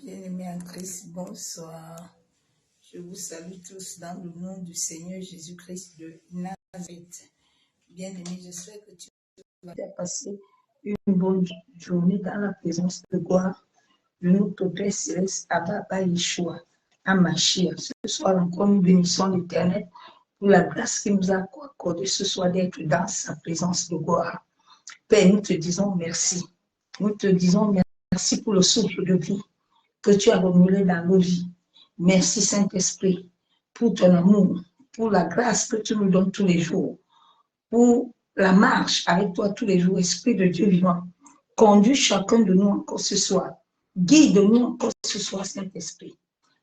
Bien-aimés en Christ, bonsoir. Je vous salue tous dans le nom du Seigneur Jésus-Christ de Nazareth. Bien-aimés, j'espère que tu vas passer une bonne journée dans la présence de gloire de notre Père Céleste, Abba Yeshua, Amashia. Ce soir encore, nous bénissons l'Éternel pour la grâce qu'il nous a accordée ce soir d'être dans sa présence de gloire. Père, nous te disons merci. Nous te disons merci pour le souffle de vie que tu as renouvelé dans nos vies. Merci Saint-Esprit pour ton amour, pour la grâce que tu nous donnes tous les jours, pour la marche avec toi tous les jours, Esprit de Dieu vivant. Conduis chacun de nous encore ce soir. Guide-nous encore ce soir, Saint-Esprit.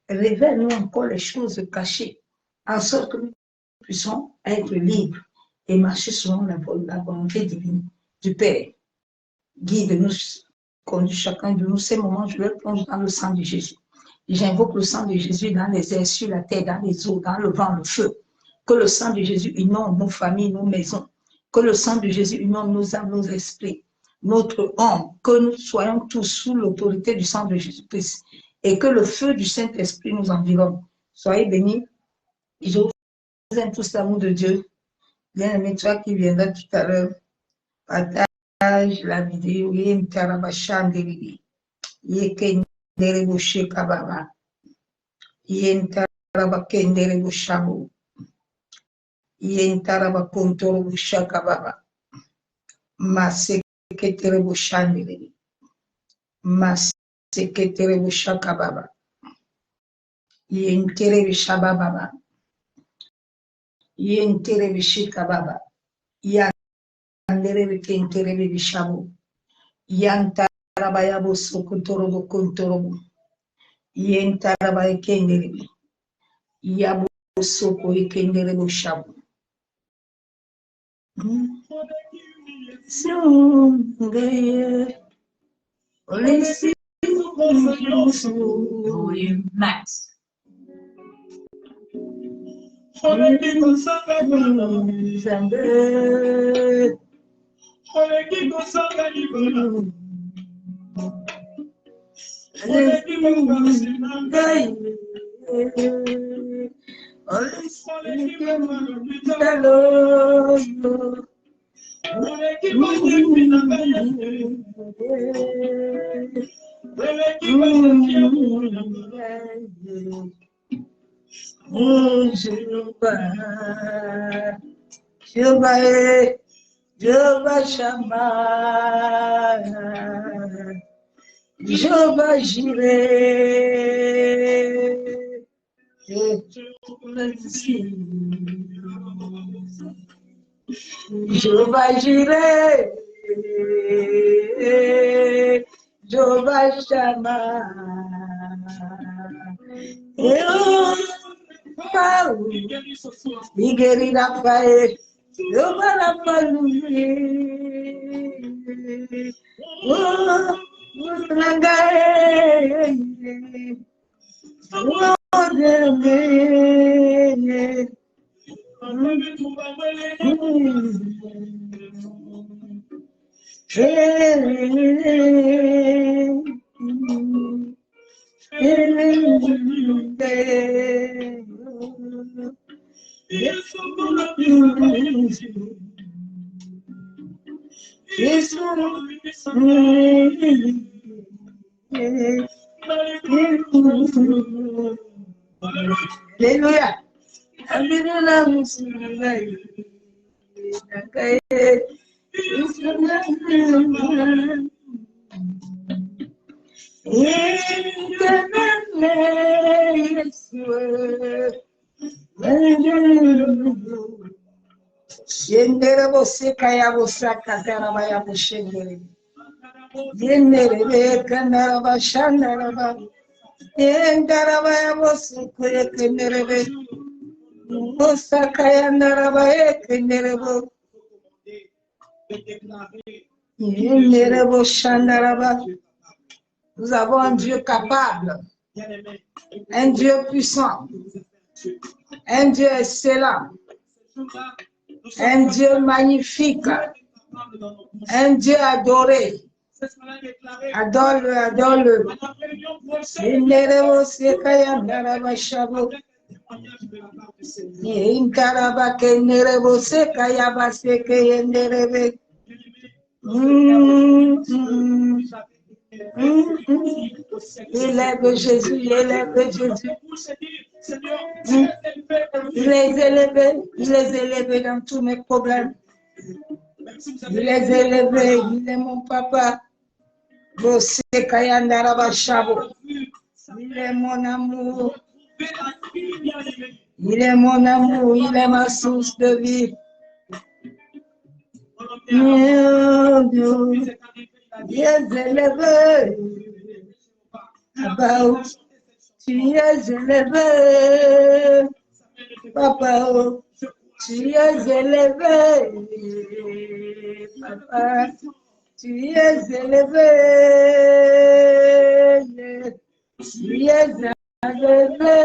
Révèle-nous encore les choses cachées, en sorte que nous puissions être libres et marcher selon la volonté divine du Père. Guide-nous, conduis chacun de nous. Ces moments, je le plonge dans le sang de Jésus. J'invoque le sang de Jésus dans les airs, sur la terre, dans les eaux, dans le vent, le feu. Que le sang de Jésus inonde nos familles, nos maisons. Que le sang de Jésus inonde nos âmes, nos esprits, notre âme. Que nous soyons tous sous l'autorité du sang de Jésus-Christ. Et que le feu du Saint-Esprit nous environne. Soyez bénis. Je vous aime tous l'amour de Dieu. Bien-aimé, toi qui viendras tout à l'heure, partage la vidéo. Derebo shekababa, yentaraba kenderebo shabu, yentaraba kontorobo shakababa, maseketerebo shandere, maseketerebo shakababa, yenterebe shabababa, yenterebe shikababa, yanderebe kenterebe shabu, Yantarabaya sokotorobo kontorobo. Yentaraba ekenderebe. Yabo soko ekenderebo shabu. Songaye. Olisi Max. Jehovah Shammah, Jehovah Jireh, Jehovah Jireh, Jehovah Shammah, Miguel Rafael, Jehovah Rafael, Hallelujah. Shendere você kaya você kakara baya bushendere. Yenere kanara bashandara ba. Yendara baya você kuye kendere be. Você kaya ndara baya kendere bo. Yenere boshandara ba. Nous avons un Dieu capable, un Dieu puissant, un Dieu excellent, un Dieu magnifique, un Dieu adoré, Adore-le, adore-le. Inderebo sekaya ndaraba shabo. Inkaraba kenderebo sekaya baseke yenderebe. Élève Jésus, élève Jésus. Il les élevé dans tous mes problèmes. Il les élevé, il est mon papa. Il est mon amour. Il est mon amour, il est ma source de vie. Tu es élevé. Papa, tu es élevé. Papa, tu es élevé. Papa, tu es élevé. Tu es élevé.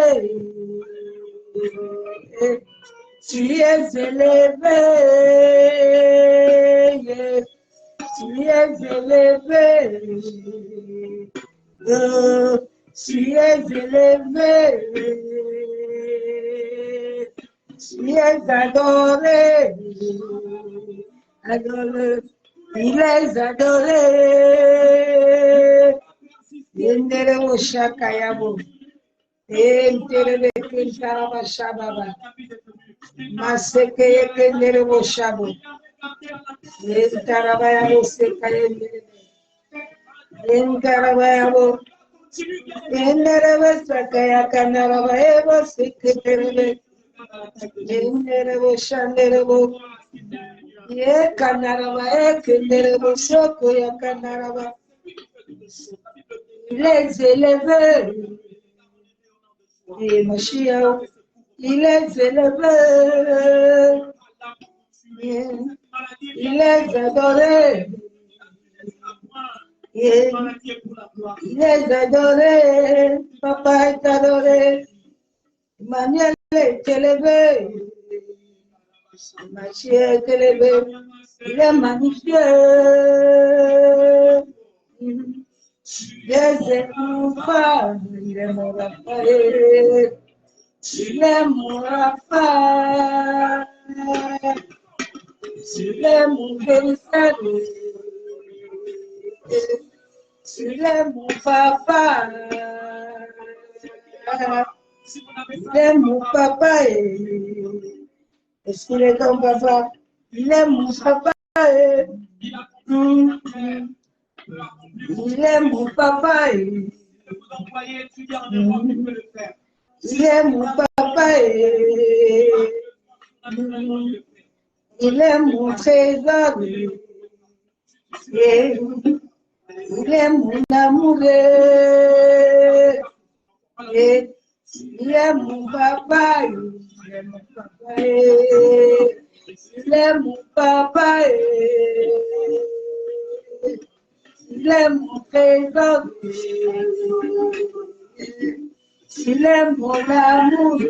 Tu es élevé. Tu es élevé. Tu es élevé. Tu es adoré. Adoré. Il est adoré. Yendere oshaka yabo. Entere kentaraba shababa. Maseke yendere oshabo. Entaraba yabo seka yendere. Entaraba yabo. Yendere seka yakanaraba yabo seke terebe. Yendere oshandere bo. Ye kanaraba ye kendere bo soko yakanaraba. Il est élevé. Et Mashiach, il est élevé. Il est adoré. Il est adoré. Papa est adoré. Emmanuel est élevé. Mashiach est élevé. Il est magnifié. Il est mon Père, il est mon Raphaël, il est mon Raphaël, il est mon véritable, il est mon papa, il est mon papa, est-ce qu'il est ton papa? Il est mon papa, il est mon papa. Il est mon papa. Il est mon trésor. Il est mon amour. Il est mon papa. Il est mon papa. Il est mon papa. Il est mon trésor, il est mon amour,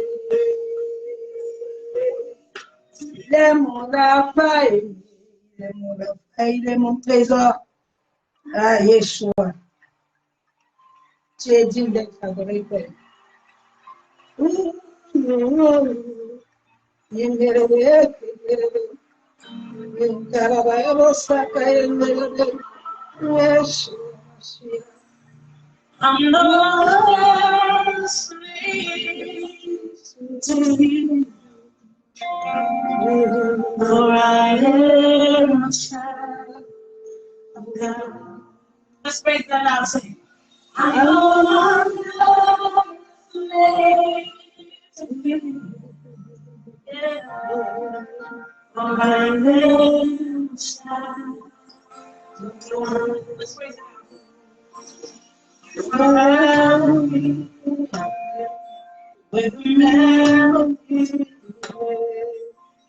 il est mon affaire, il est mon trésor. Ah, Yeshua, tu es digne d'être adoré, Père. I'm lost to you, for I am a child of God. Let's break that out. Say, I'm lost to you, for I am a child of God. Let's break that out. Surround me with melody.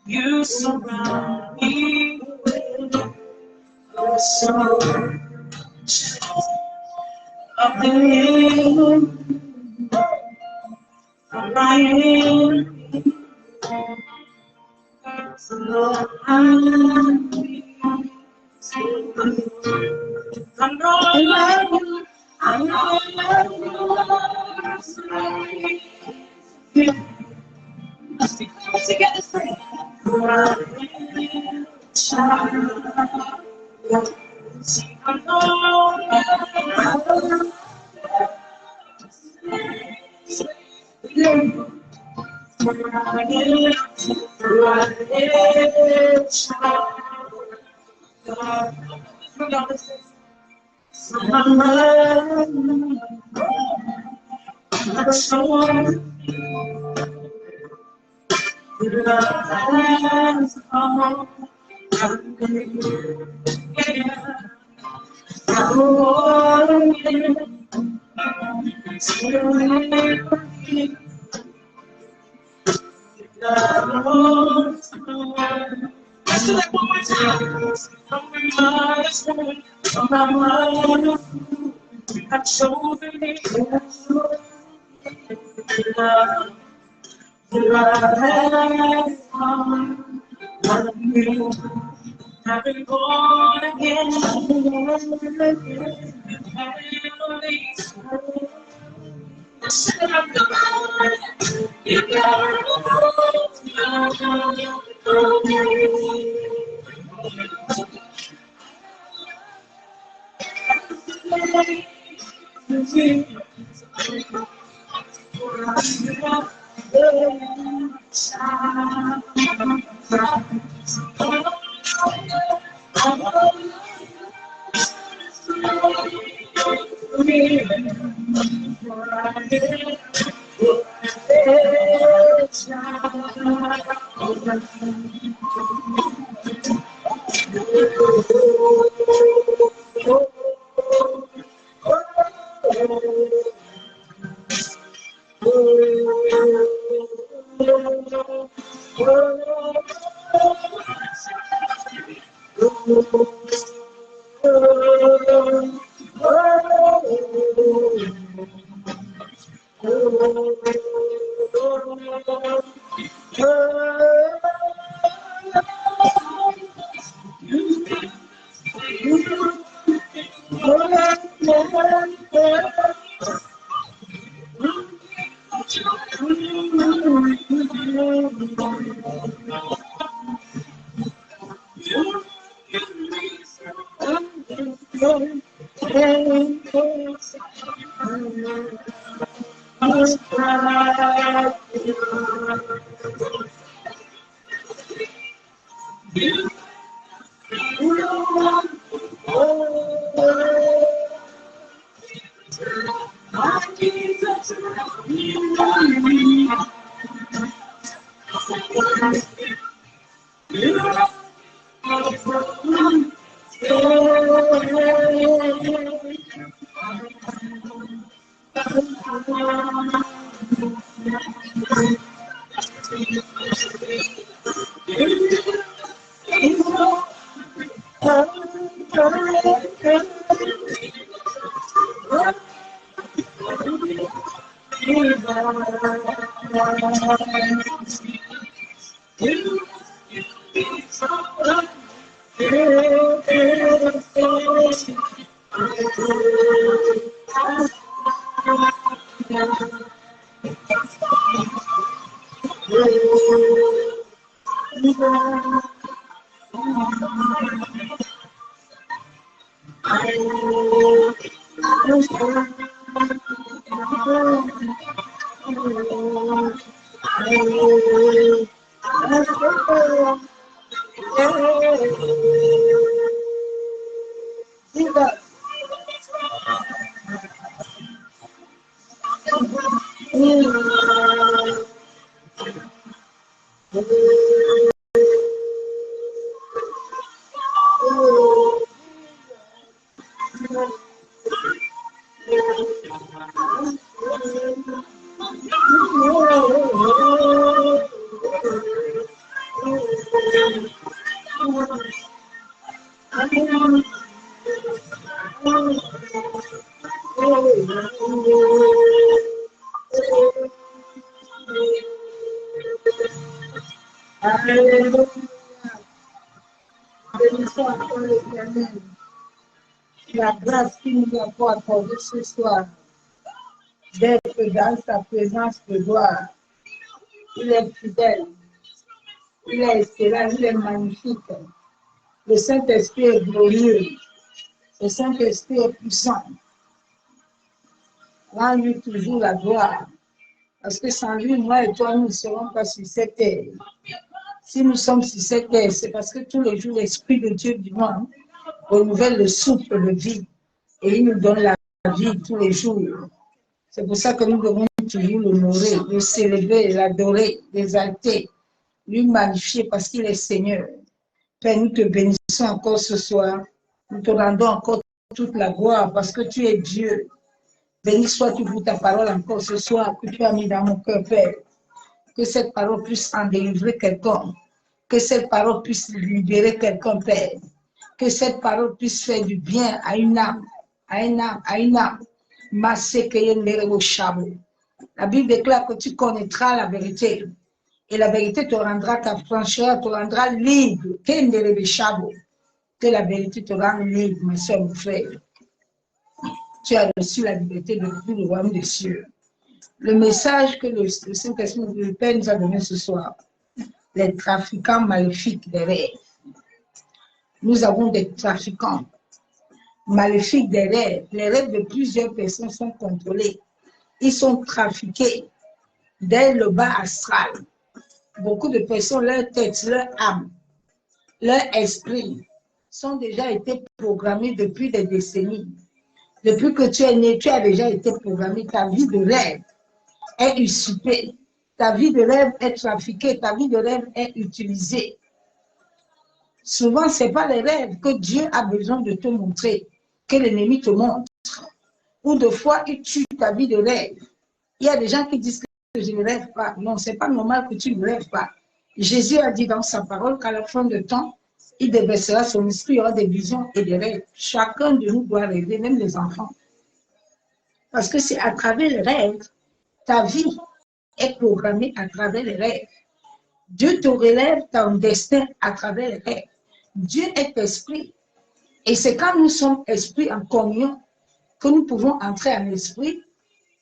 You surround me with your song of the wind of my enemy. So Lord, I'm so good. I know I love you. I know I love you. Let's be together, say. I've been born again. You la grâce qu'il nous a accordée ce soir d'être dans sa présence de gloire. Il est fidèle, il est excellent, il est magnifique. Le Saint-Esprit est glorieux, le Saint-Esprit est puissant. Rends-lui toujours la gloire, parce que sans lui, moi et toi, nous ne serons pas sur cette terre. Si nous sommes sur cette terre, c'est parce que tous les jours, l'Esprit de Dieu du monde renouvelle le souffle de vie et il nous donne la vie tous les jours. C'est pour ça que nous devons toujours l'honorer, le célébrer, l'adorer, l'exalter, lui magnifier parce qu'il est Seigneur. Père, nous te bénissons encore ce soir. Nous te rendons encore toute la gloire parce que tu es Dieu. Béni sois-tu pour ta parole encore ce soir que tu as mis dans mon cœur, Père. Que cette parole puisse en délivrer quelqu'un. Que cette parole puisse libérer quelqu'un, Père. Que cette parole puisse faire du bien à une âme, à une âme, à une âme. La Bible déclare que tu connaîtras la vérité. Et la vérité te rendra ta francheur, te rendra libre. Que la vérité te rende libre, ma soeur, mon frère. Tu as reçu la liberté de tout le royaume des cieux. Le message que le Saint-Esprit, le Père nous a donné ce soir, les trafiquants maléfiques des rêves. Nous avons des trafiquants maléfiques des rêves. Les rêves de plusieurs personnes sont contrôlés. Ils sont trafiqués dès le bas astral. Beaucoup de personnes, leur tête, leur âme, leur esprit sont déjà été programmés depuis des décennies. Depuis que tu es né, tu as déjà été programmé. Ta vie de rêve est usurpée. Ta vie de rêve est trafiquée. Ta vie de rêve est utilisée. Souvent, ce n'est pas les rêves que Dieu a besoin de te montrer, que l'ennemi te montre. Ou de fois, il tue ta vie de rêve. Il y a des gens qui disent que je ne rêve pas. Non, ce n'est pas normal que tu ne rêves pas. Jésus a dit dans sa parole qu'à la fin de temps, il déversera son esprit, il y aura des visions et des rêves. Chacun de nous doit rêver, même les enfants. Parce que c'est à travers les rêves, ta vie est programmée à travers les rêves. Dieu te relève ton destin à travers les rêves. Dieu est esprit. Et c'est quand nous sommes esprits en communion que nous pouvons entrer en esprit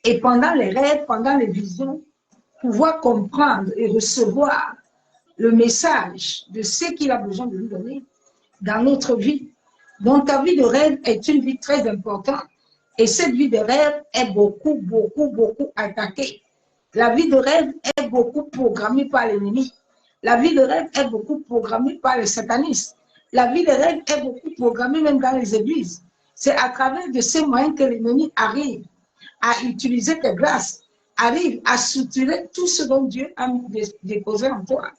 et pendant les rêves, pendant les visions, pouvoir comprendre et recevoir le message de ce qu'il a besoin de nous donner dans notre vie. Donc, ta vie de rêve est une vie très importante. Et cette vie de rêve est beaucoup attaquée. La vie de rêve est beaucoup programmée par l'ennemi. La vie de rêve est beaucoup programmée par les satanistes. La vie de rêve est beaucoup programmée même dans les églises. C'est à travers de ces moyens que l'ennemi arrive à utiliser tes grâces, arrive à soutirer tout ce dont Dieu a déposé en toi.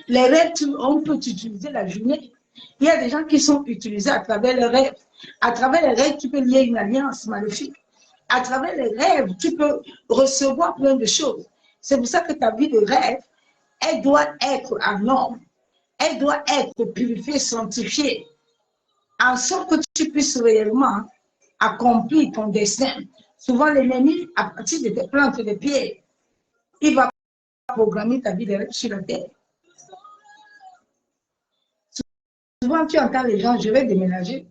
Les rêves, on peut utiliser la journée. Il y a des gens qui sont utilisés à travers les rêves. À travers les rêves, tu peux lier une alliance maléfique. À travers les rêves, tu peux recevoir plein de choses. C'est pour ça que ta vie de rêve, elle doit être en norme. Elle doit être purifiée, sanctifiée, en sorte que tu puisses réellement accomplir ton destin. Souvent, l'ennemi, à partir de tes plantes de pied, il va programmer ta vie de rêve sur la terre. Souvent, tu entends les gens, je vais déménager,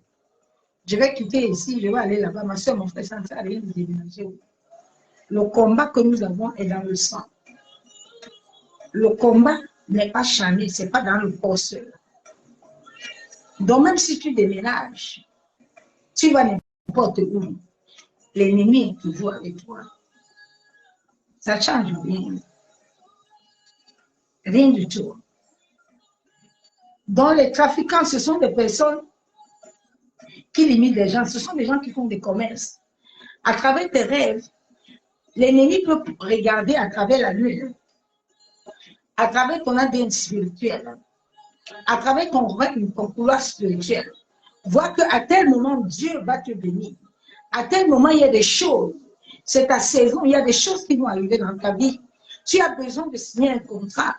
je vais quitter ici, je vais aller là-bas. Ma soeur, mon frère, ça ne sert à rien de déménager. Le combat que nous avons est dans le sang. Le combat n'est pas charnel, ce n'est pas dans le corps seul. Donc, même si tu déménages, tu vas n'importe où, l'ennemi est toujours avec toi. Ça ne change rien. Rien du tout. Donc, les trafiquants, ce sont des personnes qui limitent les gens. Ce sont des gens qui font des commerces. À travers tes rêves, l'ennemi peut regarder à travers la lune, à travers ton ADN spirituel, à travers ton couloir spirituel. Voir qu'à tel moment, Dieu va te bénir. À tel moment, il y a des choses. C'est ta saison. Il y a des choses qui vont arriver dans ta vie. Tu as besoin de signer un contrat.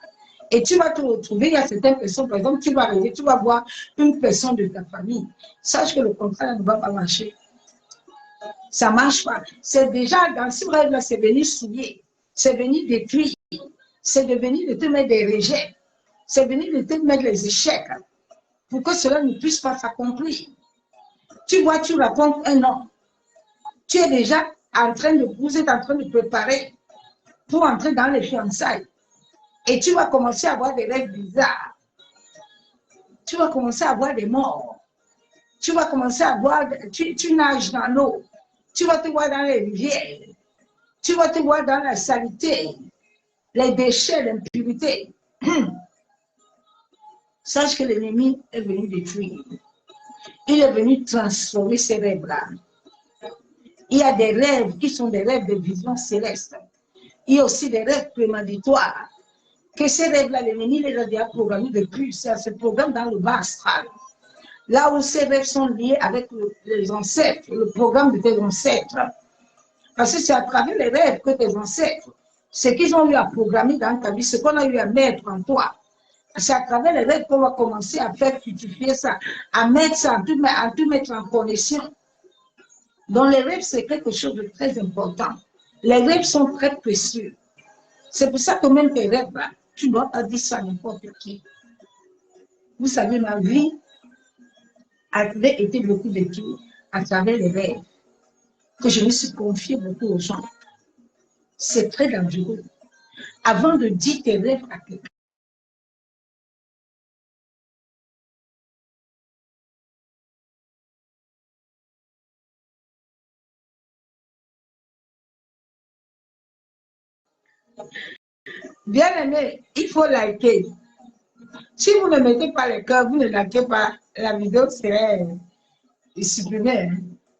Et tu vas te retrouver, il y a certaines personnes, par exemple, tu vas arriver, tu vas voir une personne de ta famille. Sache que le contrat ne va pas marcher. Ça ne marche pas. C'est déjà, dans ce rêve-là, c'est venu souiller, c'est venu détruire, c'est venu de te mettre des rejets, c'est venu de te mettre les échecs pour que cela ne puisse pas s'accomplir. Tu vois, tu racontes un an. Tu es déjà en train de, vous êtes en train de préparer pour entrer dans les fiançailles. Et tu vas commencer à avoir des rêves bizarres. Tu vas commencer à avoir des morts. Tu vas commencer à voir, tu nages dans l'eau. Tu vas te voir dans les rivières. Tu vas te voir dans la saleté, les déchets, l'impurité. Sache que l'ennemi est venu détruire. Il est venu transformer ces rêves-là. Il y a des rêves qui sont des rêves de vision céleste. Il y a aussi des rêves prémonitoire. Que ces rêves-là, l'ennemi les a déjà programmés depuis. Ça se programme dans le bas astral. Là où ces rêves sont liés avec les ancêtres, le programme de tes ancêtres. Parce que c'est à travers les rêves que tes ancêtres, ce qu'ils ont eu à programmer dans ta vie, ce qu'on a eu à mettre en toi, c'est à travers les rêves qu'on va commencer à faire fructifier ça, à mettre ça, à tout mettre en connexion. Donc les rêves, c'est quelque chose de très important. Les rêves sont très précieux. C'est pour ça que même tes rêves, là, tu ne dois pas dire ça à n'importe qui. Vous savez, ma vie avait été beaucoup vécue à travers les rêves, que je me suis confiée beaucoup aux gens. C'est très dangereux. Avant de dire tes rêves à quelqu'un, bien aimé, il faut liker. Si vous ne mettez pas le cœur, vous ne likez pas, la vidéo serait supprimée.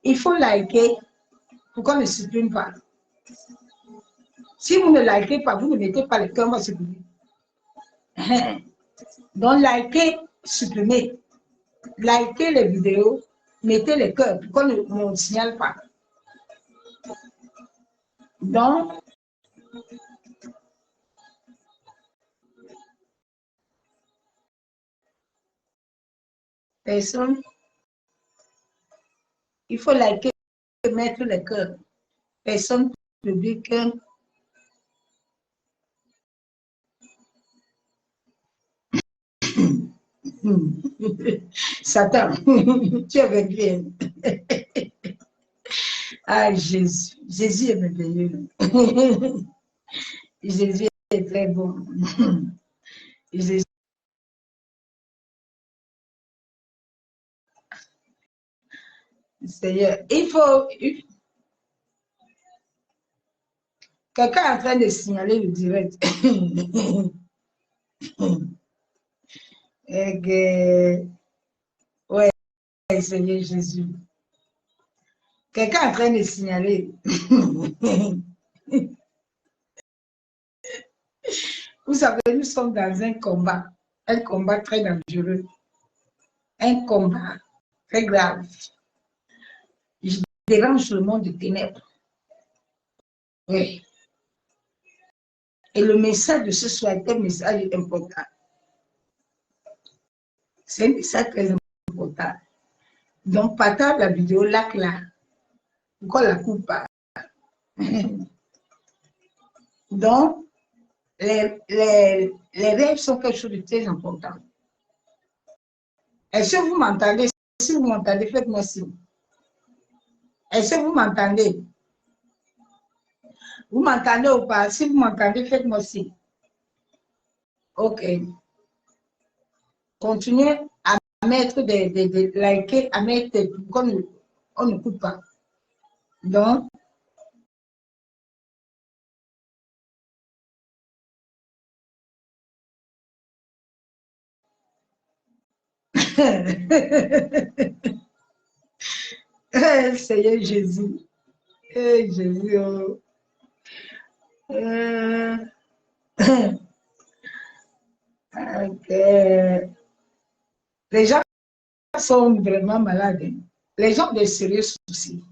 Il faut liker pour qu'on ne supprime pas. Si vous ne likez pas, vous ne mettez pas le cœur, on va supprimer. Donc, likez, supprimez. Likez les vidéos, mettez le cœur pour qu'on ne signale pas. Donc, personne, il faut liker et mettre le cœur. Personne publique. Satan, tu es vaincu. Ah, Jésus. Jésus est merveilleux. Jésus est très bon. Jésus. Seigneur, il faut. Quelqu'un est en train de signaler le direct. Et que, ouais, Seigneur Jésus. Quelqu'un est en train de signaler. Vous savez, nous sommes dans un combat très dangereux, un combat très grave. Je dérange le monde de ténèbres. Oui. Et le message de ce soir est un message important. C'est un message très important. Donc, partage la vidéo, like là. Pourquoi la coupe pas? Donc, les rêves sont quelque chose de très important. Est-ce que vous m'entendez? Si vous m'entendez, faites-moi signe. Est-ce que vous m'entendez? Vous m'entendez ou pas? Si vous m'entendez, faites-moi signe. OK. Continuez à mettre des liker, à mettre qu'on on ne coupe pas. Donc, Seigneur Jésus. Jésus. Oh. Okay. Les gens sont vraiment malades. Les gens ont de sérieux soucis.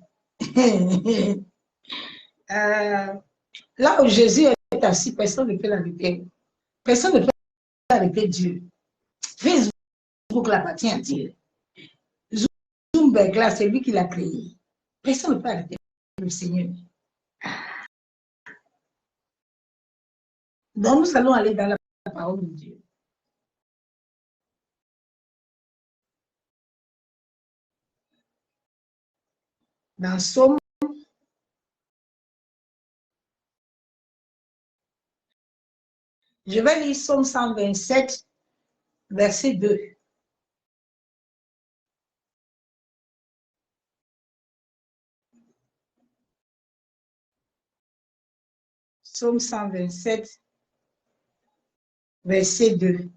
Là où Jésus est assis, personne ne peut l'arrêter. Personne ne peut arrêter Dieu. Facebook l'appartient à Dieu. Zoomberg, là, c'est lui qui l'a créé. Personne ne peut arrêter le Seigneur. Donc, nous allons aller dans la parole de Dieu. dans Somme. Je vais lire Somme 127, verset 2. Somme 127, verset 2.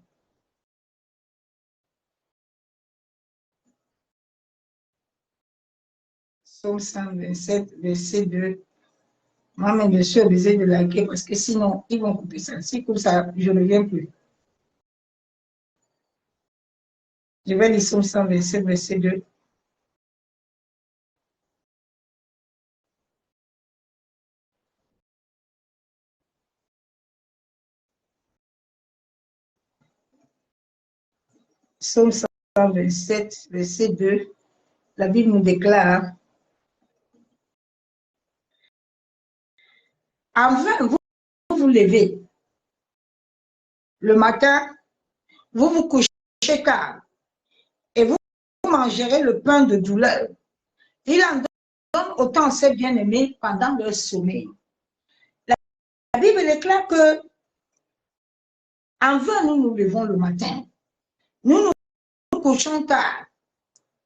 Somme 127, verset 2. Moi, mes messieurs, obligé de liker parce que sinon, ils vont couper ça. Si comme ça, je ne reviens plus. Je vais lire Somme 127, verset 2. Somme 127, verset 2. La Bible nous déclare: en vain, vous vous levez le matin, vous vous couchez tard, et vous mangerez le pain de douleur. Il en donne autant à ses bien-aimés pendant leur sommeil. La Bible déclare que en vain, nous nous levons le matin. Nous nous couchons tard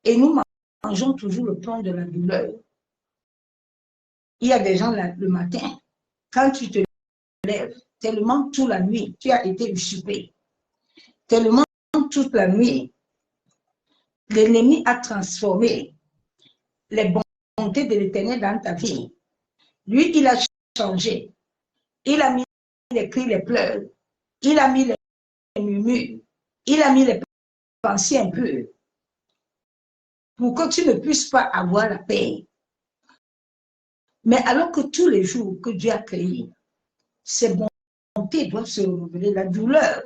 et nous mangeons toujours le pain de la douleur. Il y a des gens le matin, quand tu te lèves, tellement toute la nuit, tu as été usurpé. Tellement toute la nuit, l'ennemi a transformé les bontés de l'Éternel dans ta vie. Lui, il a changé. Il a mis les cris, les pleurs. Il a mis les murmures. Il a mis les pensées impures pour que tu ne puisses pas avoir la paix. Mais alors que tous les jours que Dieu a créé, ces bontés doivent se renouveler. La douleur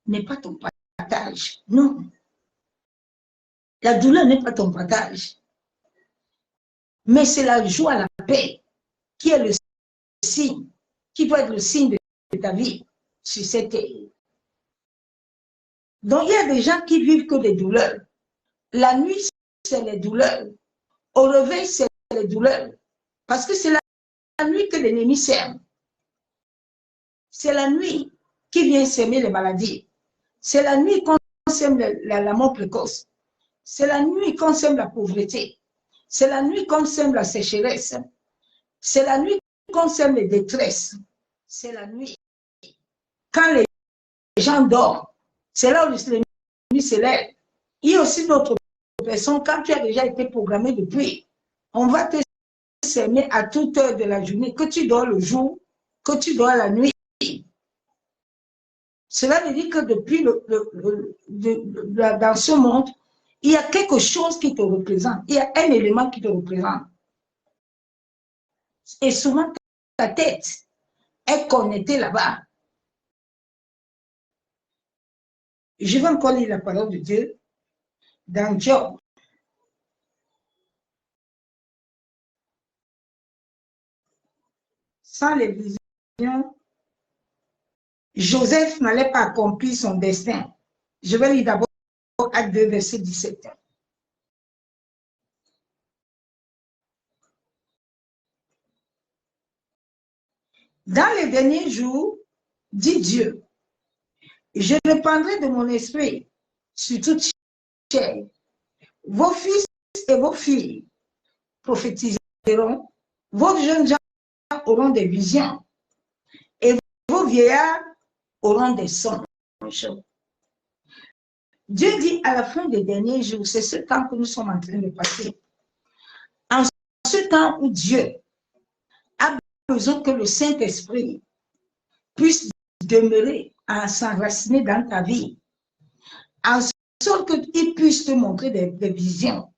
n'est pas ton partage. Non. La douleur n'est pas ton partage. Mais c'est la joie, la paix qui est le signe, qui doit être le signe de ta vie sur cette terre. Donc, il y a des gens qui vivent que des douleurs. La nuit, c'est les douleurs. Au réveil, c'est les douleurs. Parce que c'est la nuit que l'ennemi sème. C'est la nuit qui vient s'aimer les maladies. C'est la nuit qu'on sème la mort précoce. C'est la nuit qu'on sème la pauvreté. C'est la nuit qu'on sème la sécheresse. C'est la nuit qu'on sème les détresses. C'est la nuit. Quand les gens dorment, c'est là où l'ennemi se lève. Il y a aussi d'autres personnes, quand tu as déjà été programmé depuis, on va te s'aimer à toute heure de la journée, que tu dors le jour, que tu dors la nuit. Cela veut dire que depuis dans ce monde, il y a quelque chose qui te représente. Il y a un élément qui te représente. Et souvent, ta tête est connectée là-bas. Je vais encore lire la parole de Dieu dans Job. Sans les visions, Joseph n'allait pas accomplir son destin. Je vais lire d'abord Acte 2, verset 17. Dans les derniers jours, dit Dieu, je répandrai de mon esprit sur toute chair. Vos fils et vos filles prophétiseront, vos jeunes gens auront des visions et vos vieillards auront des songes. Dieu dit à la fin des derniers jours, c'est ce temps que nous sommes en train de passer. En ce temps où Dieu a besoin que le Saint-Esprit puisse demeurer, à s'enraciner dans ta vie, en sorte qu'il puisse te montrer des visions,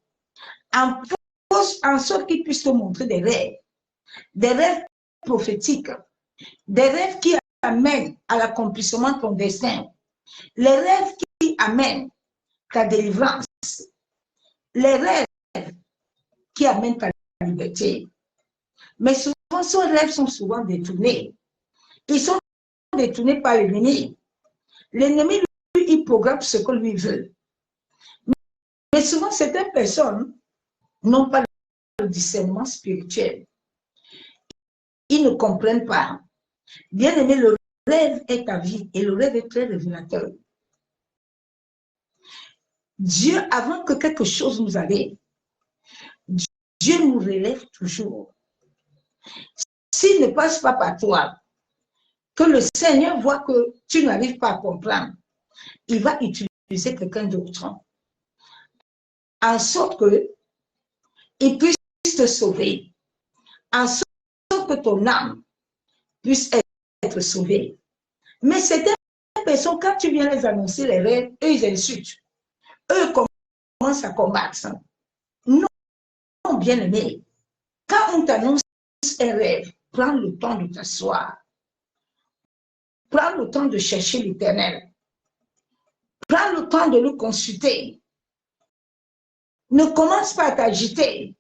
en sorte qu'il puisse te montrer des rêves prophétiques, des rêves qui amènent à l'accomplissement de ton destin, les rêves qui amènent ta délivrance, les rêves qui amènent ta liberté. Mais souvent, ces rêves sont souvent détournés. Ils sont détournés par l'ennemi. L'ennemi, lui, il programme ce que lui veut. Mais souvent, certaines personnes n'ont pas le discernement spirituel. Ils ne comprennent pas. Bien aimé, le rêve est ta vie et le rêve est très révélateur. Dieu, avant que quelque chose nous arrive, Dieu nous relève toujours. S'il ne passe pas par toi, que le Seigneur voit que tu n'arrives pas à comprendre, il va utiliser quelqu'un d'autre, en sorte qu'il puisse te sauver, en sorte que ton âme puisse être sauvée. Mais certaines personnes, quand tu viens les annoncer les rêves, eux, ils insultent. Eux commencent à combattre. Non, bien aimé, quand on t'annonce un rêve, prends le temps de t'asseoir. Prends le temps de chercher l'Éternel. Prends le temps de le consulter. Ne commence pas à t'agiter.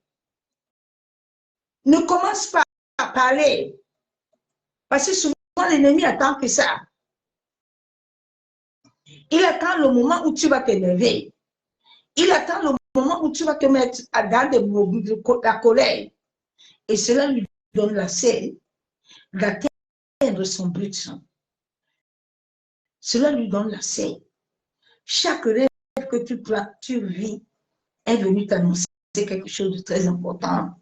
Ne commence pas à parler. Parce que souvent, l'ennemi attend que ça. Il attend le moment où tu vas t'élever. Il attend le moment où tu vas te mettre dans la colère. Et cela lui donne l'accès d'atteindre son but. Cela lui donne l'accès. Chaque rêve que tu vis est venu t'annoncer quelque chose de très important.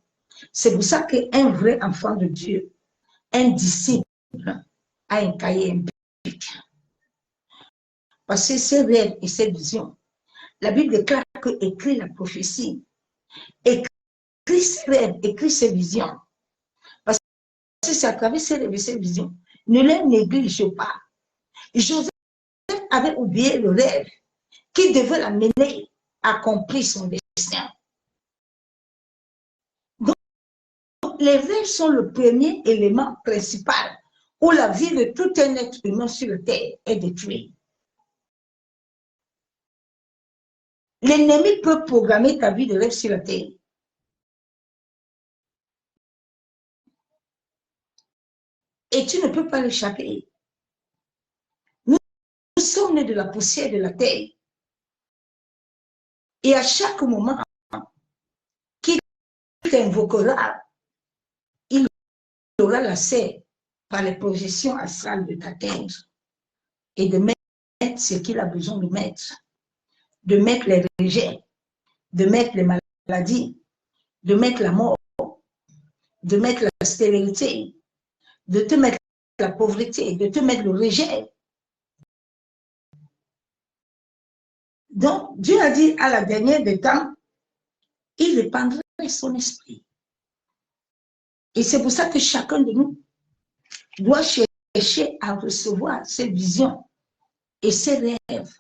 C'est pour ça qu'un vrai enfant de Dieu, un disciple, a un cahier biblique. Parce que ces rêves et ces visions, la Bible déclare que écrit la prophétie, écrit ses rêves, écrit ses visions. Parce que c'est à travers ces rêves et ces visions. Ne les néglige pas. Joseph avait oublié le rêve qui devait l'amener à accomplir son destin. Donc, les rêves sont le premier élément principal où la vie de tout un être humain sur la terre est détruite. L'ennemi peut programmer ta vie de rêve sur la terre. Et tu ne peux pas l'échapper. Nous sommes nés de la poussière de la terre. Et à chaque moment qu'il t'invoquera, il aura l'accès par les projections astrales de t'atteindre et de mettre ce qu'il a besoin de mettre les rejets, de mettre les maladies, de mettre la mort, de mettre la stérilité, de te mettre la pauvreté, de te mettre le rejet. Donc, Dieu a dit à la dernière des temps, il répandrait son esprit. Et c'est pour ça que chacun de nous doit chercher à recevoir ces visions et ces rêves.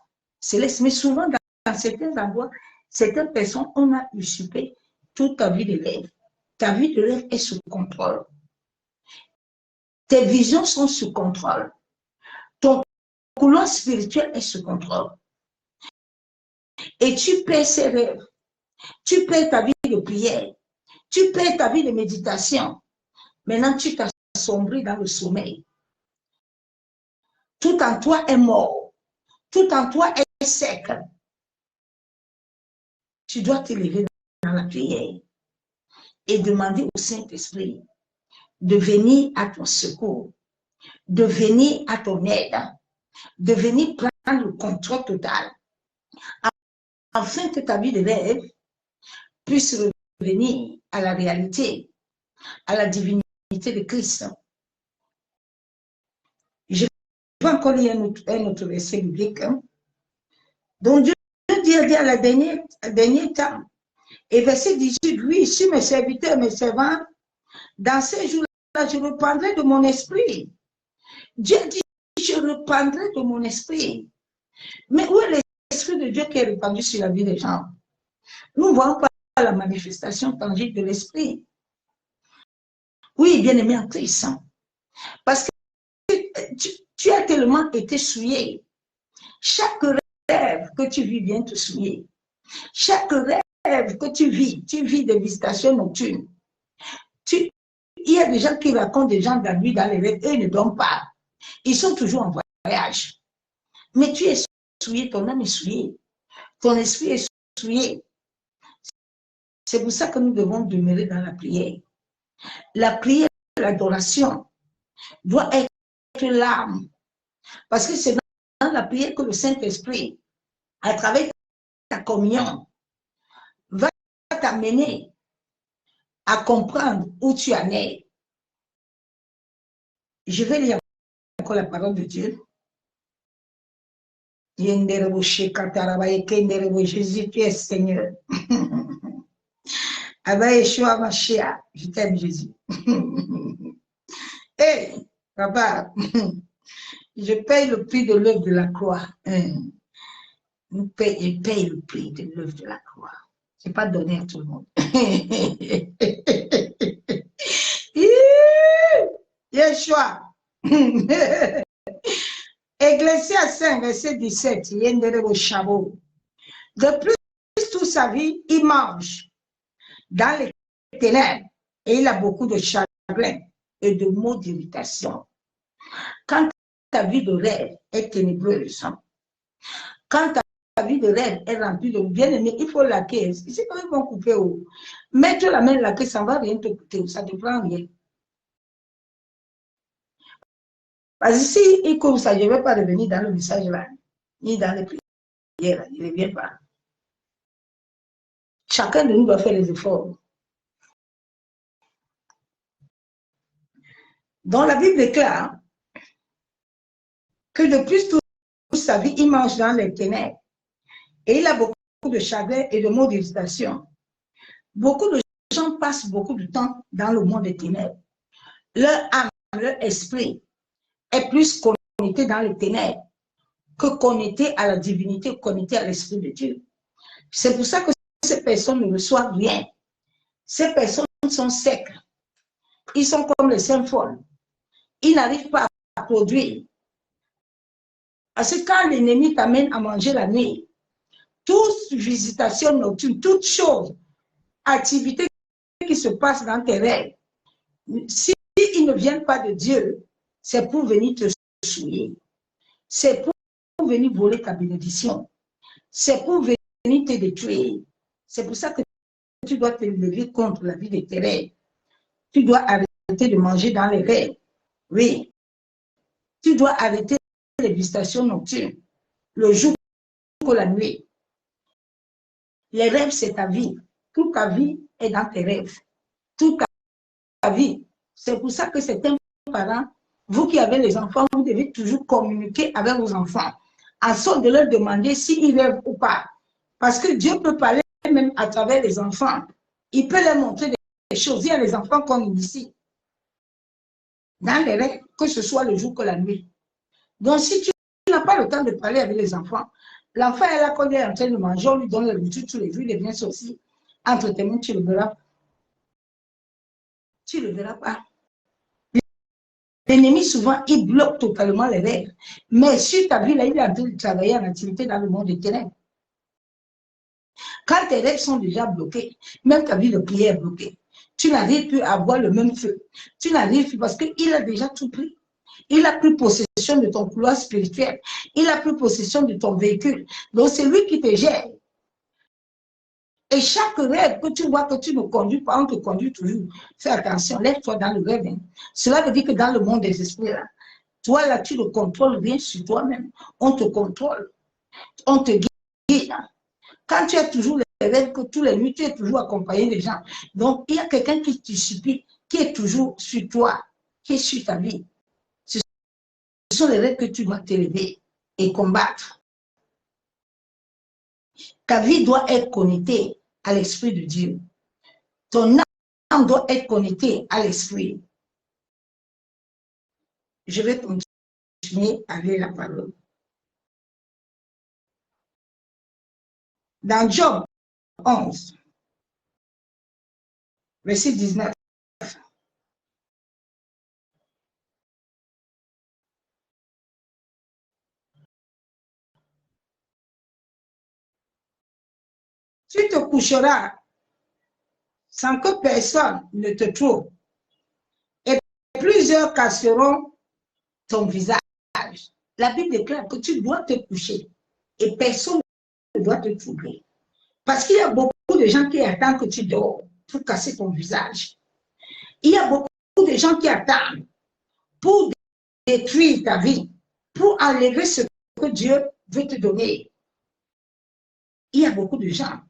Mais souvent, dans certains endroits, certaines personnes, on a usurpé toute ta vie de rêve. Ta vie de rêve est sous contrôle. Tes visions sont sous contrôle. Ton couloir spirituel est sous contrôle. Et tu perds ces rêves. Tu perds ta vie de prière. Tu perds ta vie de méditation. Maintenant, tu t'assombris dans le sommeil. Tout en toi est mort. Tout en toi est sec. Tu dois te lever dans la prière et demander au Saint-Esprit de venir à ton secours, de venir à ton aide, de venir prendre le contrôle total, afin que ta vie de rêve puisse revenir à la réalité, à la divinité de Christ. Je vais encore lire un autre verset biblique. Donc Dieu dit à la dernière temps, et verset 18, oui, si mes serviteurs, mes servants, dans ces jours-là, je reprendrai de mon esprit. Dieu dit, je reprendrai de mon esprit. Mais où est l'esprit de Dieu qui est répandu sur la vie des gens? Nous ne voyons pas la manifestation tangible de l'esprit. Oui, bien aimé en Christ. Parce que tu as tellement été souillé. Chaque rêve que tu vis vient te souiller. Chaque rêve que tu vis des visitations nocturnes. Il y a des gens qui racontent des gens de la nuit dans les rêves, eux ils ne dorment pas. Ils sont toujours en voyage. Mais tu es souillé, ton âme est souillée. Ton esprit est souillé. C'est pour ça que nous devons demeurer dans la prière. La prière, l'adoration doit être l'âme. Parce que c'est dans la prière que le Saint-Esprit, à travers ta communion, va t'amener à comprendre où tu en es. Je vais lire encore la parole de Dieu. Jésus, tu es Seigneur. Je t'aime, Jésus. Hé, papa, je paye le prix de l'œuvre de la croix. Je paye le prix de l'œuvre de la croix. Je n'ai pas donné à tout le monde. Yeshua. Ecclésias 5, verset 17. De plus, toute sa vie, il mange dans les ténèbres et il a beaucoup de chagrin et de maux d'irritation. Quand ta vie de rêve est ténébreuse, quand ta vie de rêve est remplie de bien-aimé, il faut laquer. Ici, quand ils vont couper, mettre la main laquer, ça ne va rien te coûter, ça ne te prend rien. Parce que si il coupe ça, je ne vais pas revenir dans le message là, ni dans les prières, il ne revient pas. Chacun de nous doit faire les efforts. Dans la Bible déclare que de plus toute sa vie, il mange dans les ténèbres. Et il a beaucoup de chagrin et de maux d'irritation. Beaucoup de gens passent beaucoup de temps dans le monde des ténèbres. Leur âme, leur esprit est plus connecté dans les ténèbres que connecté à la divinité, connecté à l'esprit de Dieu. C'est pour ça que ces personnes ne reçoivent rien. Ces personnes sont secs. Ils sont comme les saints folles. Ils n'arrivent pas à produire. Parce que quand l'ennemi t'amène à manger la nuit, toute visitation nocturne, toute chose, activité qui se passe dans tes rêves, si ils ne viennent pas de Dieu, c'est pour venir te souiller. C'est pour venir voler ta bénédiction. C'est pour venir te détruire. C'est pour ça que tu dois te lever contre la vie de tes rêves. Tu dois arrêter de manger dans les rêves. Oui. Tu dois arrêter les visitations nocturnes. Le jour ou la nuit. Les rêves, c'est ta vie. Toute ta vie est dans tes rêves. Toute ta vie. C'est pour ça que certains parents, vous qui avez les enfants, vous devez toujours communiquer avec vos enfants, en sorte de leur demander s'ils rêvent ou pas. Parce que Dieu peut parler même à travers les enfants. Il peut leur montrer des choses. Il y a les enfants comme ici. Dans les rêves, que ce soit le jour que la nuit. Donc, si tu n'as pas le temps de parler avec les enfants, l'enfant est là quand il est en train de manger, on lui donne la nourriture tous les jours, il est bien sorti. Entre tes mains, tu ne le verras. Tu ne le verras pas. L'ennemi, souvent, il bloque totalement les rêves. Mais sur ta vie, là, il est en train de travailler en activité dans le monde des ténèbres. Quand tes rêves sont déjà bloqués, même ta vie de prière est bloquée, tu n'arrives plus à avoir le même feu. Tu n'arrives plus parce qu'il a déjà tout pris. Il a pris possession de ton couloir spirituel. Il a pris possession de ton véhicule. Donc, c'est lui qui te gère. Et chaque rêve que tu vois que tu ne conduis pas, on te conduit toujours. Fais attention, lève-toi dans le rêve. Hein. Cela veut dire que dans le monde des esprits, là, toi, là, tu ne contrôles rien sur toi-même. On te contrôle. On te guide. Quand tu as toujours les rêves, que tous les nuits, tu es toujours accompagné des gens. Donc, il y a quelqu'un qui te supplie, qui est toujours sur toi, qui est sur ta vie. Ce sont les rêves que tu dois t'élever et combattre. Ta vie doit être connectée à l'Esprit de Dieu. Ton âme doit être connectée à l'Esprit. Je vais continuer à lire la parole. Dans Job 11, verset 19. Tu te coucheras sans que personne ne te trouve. Et plusieurs casseront ton visage. La Bible déclare que tu dois te coucher et personne ne doit te troubler. Parce qu'il y a beaucoup de gens qui attendent que tu dors pour casser ton visage. Il y a beaucoup de gens qui attendent pour détruire ta vie, pour enlever ce que Dieu veut te donner. Il y a beaucoup de gens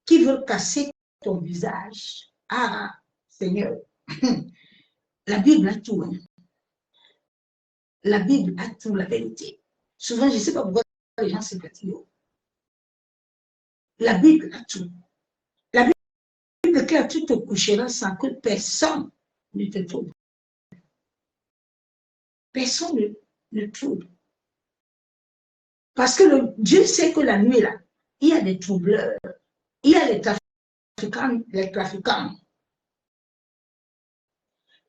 qui veulent casser ton visage. Ah, Seigneur, la Bible a tout. Hein. La Bible a tout, la vérité. Souvent, je ne sais pas pourquoi les gens se fatiguent. La Bible a tout. La Bible déclare, tu te coucheras sans que personne ne te trouble. Personne ne trouble. Parce que Dieu sait que la nuit, là, il y a des troubleurs. Il y a les trafiquants.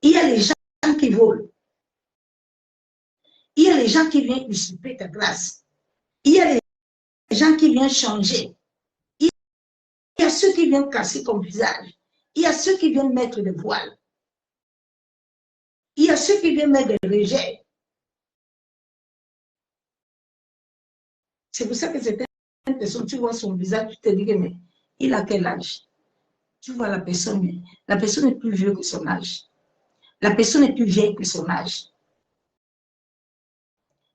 Il y a les gens qui volent. Il y a les gens qui viennent usurper ta grâce. Il y a les gens qui viennent changer. Il y a ceux qui viennent casser ton visage. Il y a ceux qui viennent mettre des voiles. Il y a ceux qui viennent mettre des rejets. C'est pour ça que certaines personnes, tu vois son visage, tu te dis, mais il a quel âge? Tu vois la personne est plus vieille que son âge. La personne est plus vieille que son âge.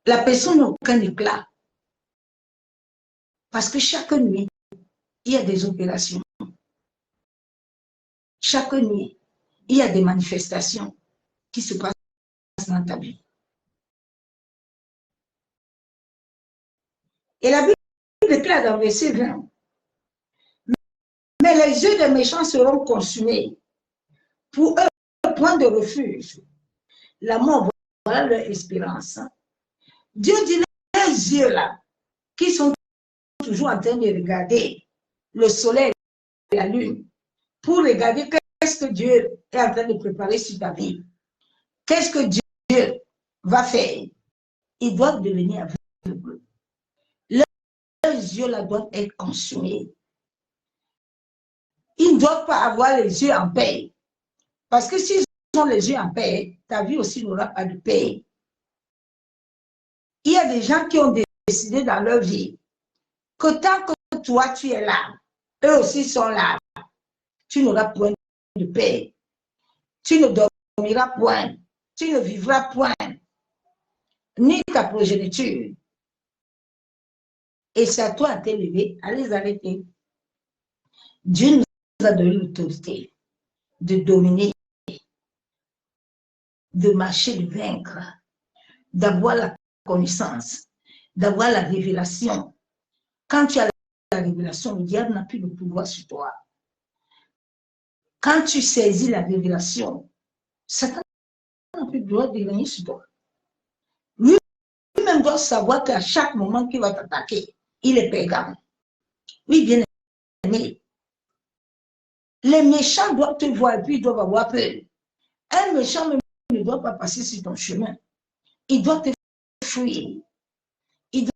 La personne n'a aucun éclat. Parce que chaque nuit, il y a des opérations. Chaque nuit, il y a des manifestations qui se passent dans ta vie. Et la Bible déclare dans le verset 20, mais les yeux des méchants seront consumés. Pour eux, point de refuge. La mort, voilà leur espérance. Dieu dit, les yeux là, qui sont toujours en train de regarder le soleil et la lune, pour regarder qu'est-ce que Dieu est en train de préparer sur ta vie. Qu'est-ce que Dieu va faire? Ils doivent devenir aveugles. Leurs yeux là doivent être consumés. Ils ne doivent pas avoir les yeux en paix. Parce que s'ils ont les yeux en paix, ta vie aussi n'aura pas de paix. Il y a des gens qui ont décidé dans leur vie que tant que toi tu es là, eux aussi sont là. Tu n'auras point de paix. Tu ne dormiras point. Tu ne vivras point. Ni ta progéniture. Et c'est à toi de t'élever, à les arrêter. Dieu nous a donné l'autorité de dominer, de marcher, de vaincre, d'avoir la connaissance, d'avoir la révélation. Quand tu as la révélation, le diable n'a plus de pouvoir sur toi. Quand tu saisis la révélation, Satan n'a plus de droit de gagner sur toi. Lui-même doit savoir qu'à chaque moment qu'il va t'attaquer, il est payant. Oui, bien aimé. Les méchants doivent te voir et puis ils doivent avoir peur. Un méchant même ne doit pas passer sur ton chemin. Il doit te fuir. Il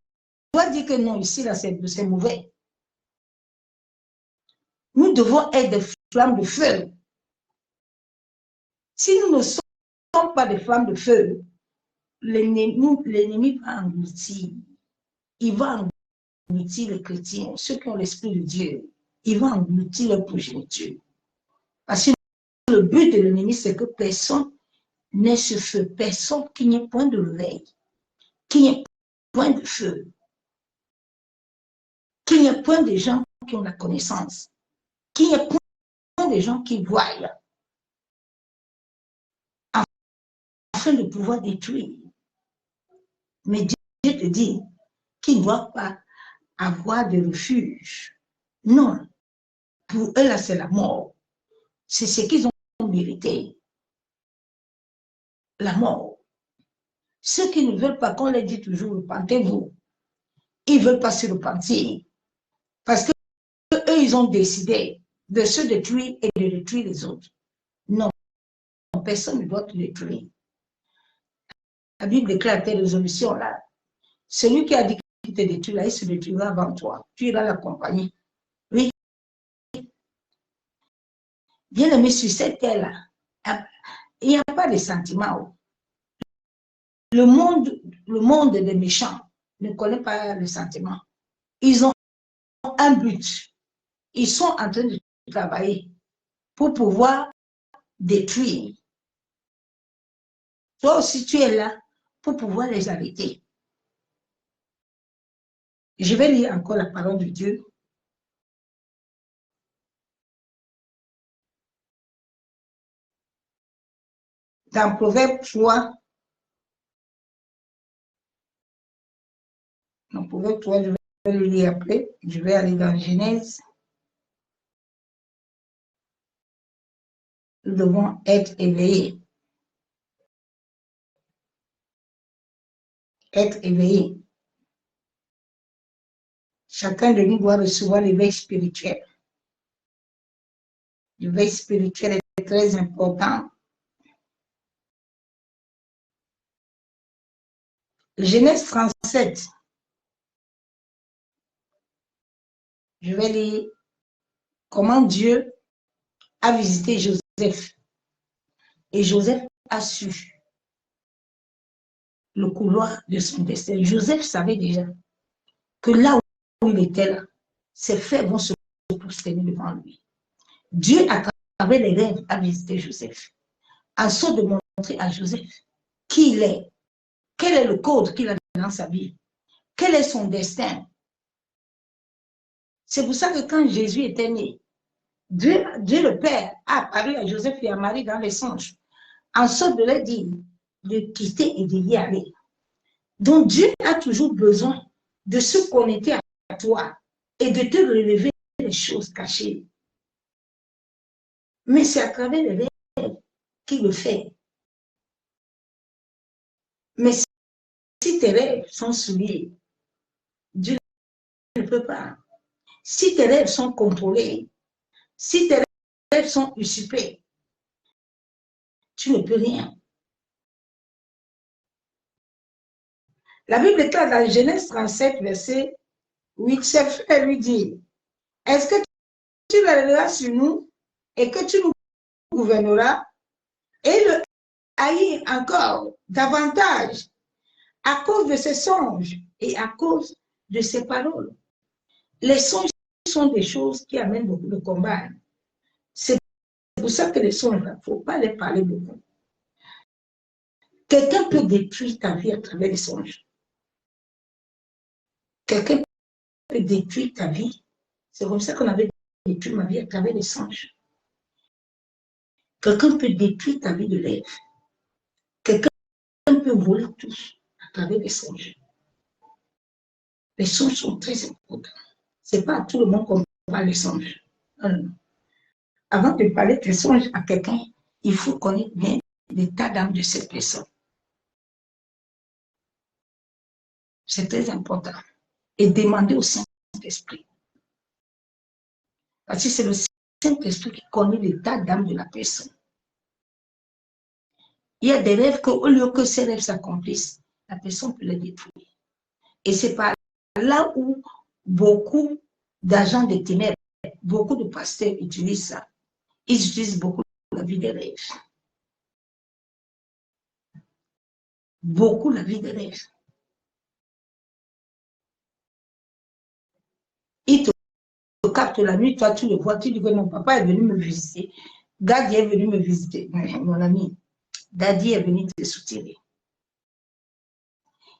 doit dire que non, ici, là, c'est mauvais. Nous devons être des flammes de feu. Si nous ne sommes pas des flammes de feu, l'ennemi va engloutir. Il va engloutir les chrétiens, ceux qui ont l'esprit de Dieu. Il va engloutir leur progéniture. Parce que le but de l'ennemi, c'est que personne n'ait ce feu, personne qui n'ait point de réveil, qui n'ait point de feu, qui n'ait point de gens qui ont la connaissance, qui n'ait point de gens qui voient, afin de pouvoir détruire. Mais Dieu te dit qu'il ne doit pas avoir de refuge. Non, pour eux là c'est la mort. C'est ce qu'ils ont mérité. La mort. Ceux qui ne veulent pas qu'on leur dise toujours repentez-vous, ils ne veulent pas se repentir. Parce que eux, ils ont décidé de se détruire et de détruire les autres. Non, personne ne doit te détruire. La Bible déclare telle résolution là. Celui qui a dit qu'il te détruit là, il se détruira avant toi. Tu iras l'accompagner. Oui. Bien aimé, sur cette terre-là, il n'y a pas de sentiments. Le monde des méchants ne connaît pas le sentiment. Ils ont un but. Ils sont en train de travailler pour pouvoir détruire. Toi aussi, tu es là pour pouvoir les arrêter. Je vais lire encore la parole de Dieu. Dans Proverbe 3, dans Proverbe 3, je vais le lire après. Je vais aller dans Genèse. Nous devons être éveillés. Être éveillés. Chacun de nous doit recevoir l'éveil spirituel. L'éveil spirituel est très important. Genèse 37. Je vais lire comment Dieu a visité Joseph. Et Joseph a su le couloir de son destin. Joseph savait déjà que là où il était là, ses frères vont se prosterner devant lui. Dieu, à travers les rêves, a visité Joseph. En sorte de montrer à Joseph qui il est, quel est le code qu'il a dans sa vie, quel est son destin. C'est pour ça que quand Jésus était né, Dieu le Père a apparu à Joseph et à Marie dans les songes, en sorte de leur dire de quitter et d'y aller. Donc Dieu a toujours besoin de se connecter à toi et de te relever les choses cachées. Mais c'est à travers les rêves qu'il le fait. Mais si tes rêves sont souillés, Dieu ne peut pas. Si tes rêves sont contrôlés, si tes rêves sont usurpés, tu ne peux rien. La Bible déclare dans Genèse 37, verset 8, ses frères lui dit, est-ce que tu règneras sur nous et que tu nous gouverneras? Et le haïr encore davantage à cause de ses songes et à cause de ses paroles. Les songes sont des choses qui amènent beaucoup de combat. C'est pour ça que les songes, il ne faut pas les parler beaucoup. Quelqu'un peut détruire ta vie à travers les songes. Quelqu'un peut détruire ta vie. C'est comme ça qu'on avait détruit ma vie à travers les songes. Quelqu'un peut détruire ta vie de rêve. Quelqu'un peut voler tout à travers les songes. Les songes sont très importants. Ce n'est pas à tout le monde qu'on parle les songes. Non. Avant de parler des songes à quelqu'un, il faut connaître bien l'état d'âme de cette personne. C'est très important. Et demander au Saint-Esprit. Parce que c'est le Saint-Esprit qui connaît l'état d'âme de la personne. Il y a des rêves qu'au lieu que ces rêves s'accomplissent, la personne peut les détruire. Et c'est par là où beaucoup d'agents de ténèbres, beaucoup de pasteurs utilisent ça. Ils utilisent beaucoup la vie des rêves. Beaucoup la vie des rêves. Ils te captent la nuit, toi tu le vois, tu dis que mon papa est venu me visiter. Daddy est venu me visiter. Mon ami, Daddy est venu te soutirer.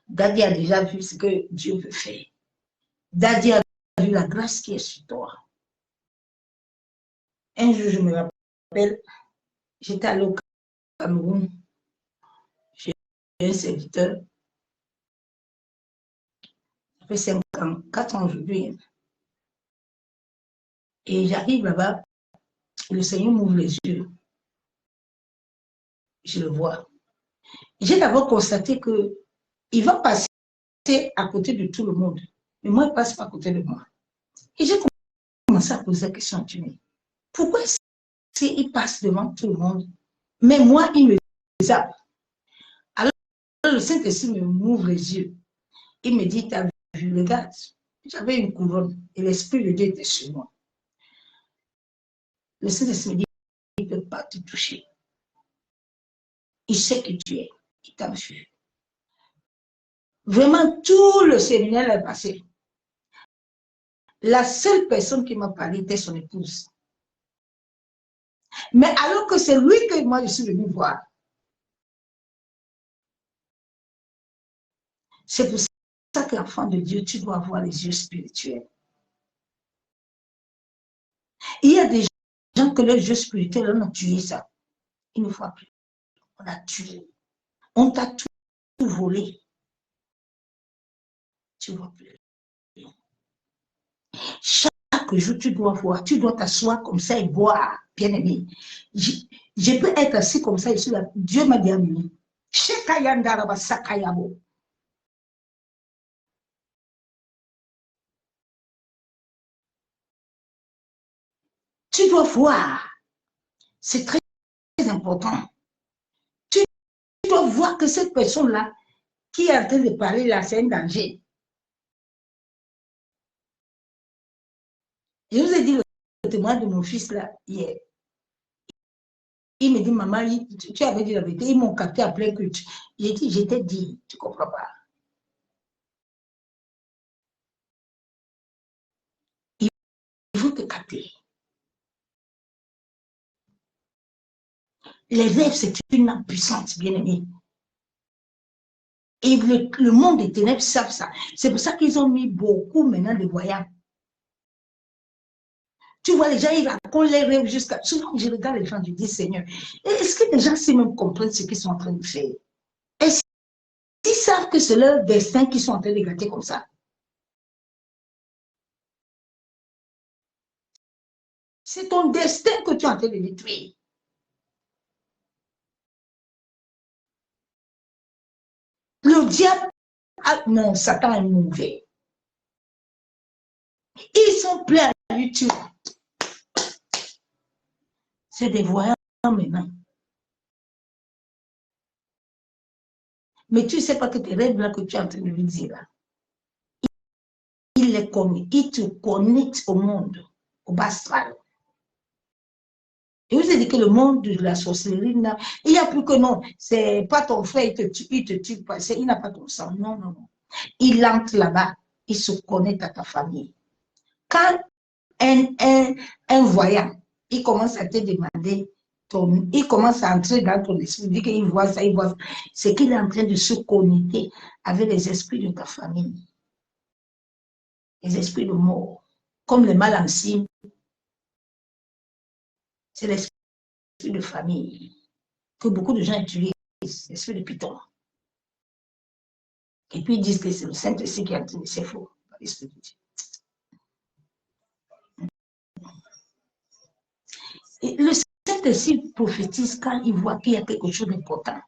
Daddy a déjà vu ce que Dieu veut faire. Daddy a vu la grâce qui est sur toi. Un jour, je me rappelle, j'étais allé au Cameroun. J'ai un serviteur. Ça fait 4 ans aujourd'hui. Et j'arrive là-bas, le Seigneur m'ouvre les yeux. Je le vois. J'ai d'abord constaté qu'il va passer à côté de tout le monde. Mais moi, il ne passe pas à côté de moi. Et j'ai commencé à poser la question à Dieu. Pourquoi il passe devant tout le monde, mais moi, il me zappe? Alors, le Saint-Esprit m'ouvre les yeux. Il me dit, tu as vu, regarde, j'avais une couronne et l'Esprit de Dieu était sur moi. Le Saint-Esprit me dit, il ne peut pas te toucher. Il sait que tu es. Il t'a vu. Vraiment, tout le séminaire est passé. La seule personne qui m'a parlé était son épouse. Mais alors que c'est lui que moi je suis venu voir. C'est pour ça qu'enfant de Dieu, tu dois avoir les yeux spirituels. Il y a des gens que leurs yeux spirituels, on a tué ça. Ils ne voient plus. On a tué. On t'a tout volé. Tu ne vois plus. Chaque jour, tu dois voir, tu dois t'asseoir comme ça et boire, bien aimé. Je peux être assis comme ça, ici, là. Dieu m'a dit à moi. Tu dois voir. C'est très important. Tu dois voir que cette personne-là qui est en train de parler là, c'est un danger. Je vous ai dit le témoin de mon fils là hier. Il me dit, maman, tu avais dit la vérité, ils m'ont capté à plein culte. J'ai dit, j'étais dit, tu ne comprends pas. Il faut te capter. Les rêves, c'est une âme puissante, bien aimé. Et le monde des ténèbres savent ça. C'est pour ça qu'ils ont mis beaucoup maintenant de voyants. Tu vois, les gens, ils racontent les rêves jusqu'à... Souvent, je regarde les gens, je dis, Seigneur, est-ce que les gens savent même comprendre ce qu'ils sont en train de faire? Est-ce qu'ils savent que c'est leur destin qu'ils sont en train de gâter comme ça? C'est ton destin que tu es en train de détruire. Le diable, non, Satan est mauvais. Ils sont pleins à YouTube. C'est des voyants maintenant. Mais tu ne sais pas que tes rêves là que tu es en train de lui dire là, il les connaît, il te connecte au monde, au bas astral. Et vous avez dit que le monde de la sorcellerie, là, il n'y a plus que non, c'est pas ton frère, il te tue pas, il n'a pas ton sang. Non, non, non. Il entre là-bas, il se connecte à ta famille. Quand un voyant, il commence à te demander, il commence à entrer dans ton esprit, il dit qu'il voit ça, il voit ça, c'est qu'il est en train de se connecter avec les esprits de ta famille, les esprits de mort, comme le mal ancien, c'est l'esprit de famille que beaucoup de gens utilisent, l'esprit de Python. Et puis ils disent que c'est le Saint-Esprit qui a entraîné, c'est faux, pas l'esprit de Dieu. Et le Saint-Esprit prophétise quand il voit qu'il y a quelque chose d'important.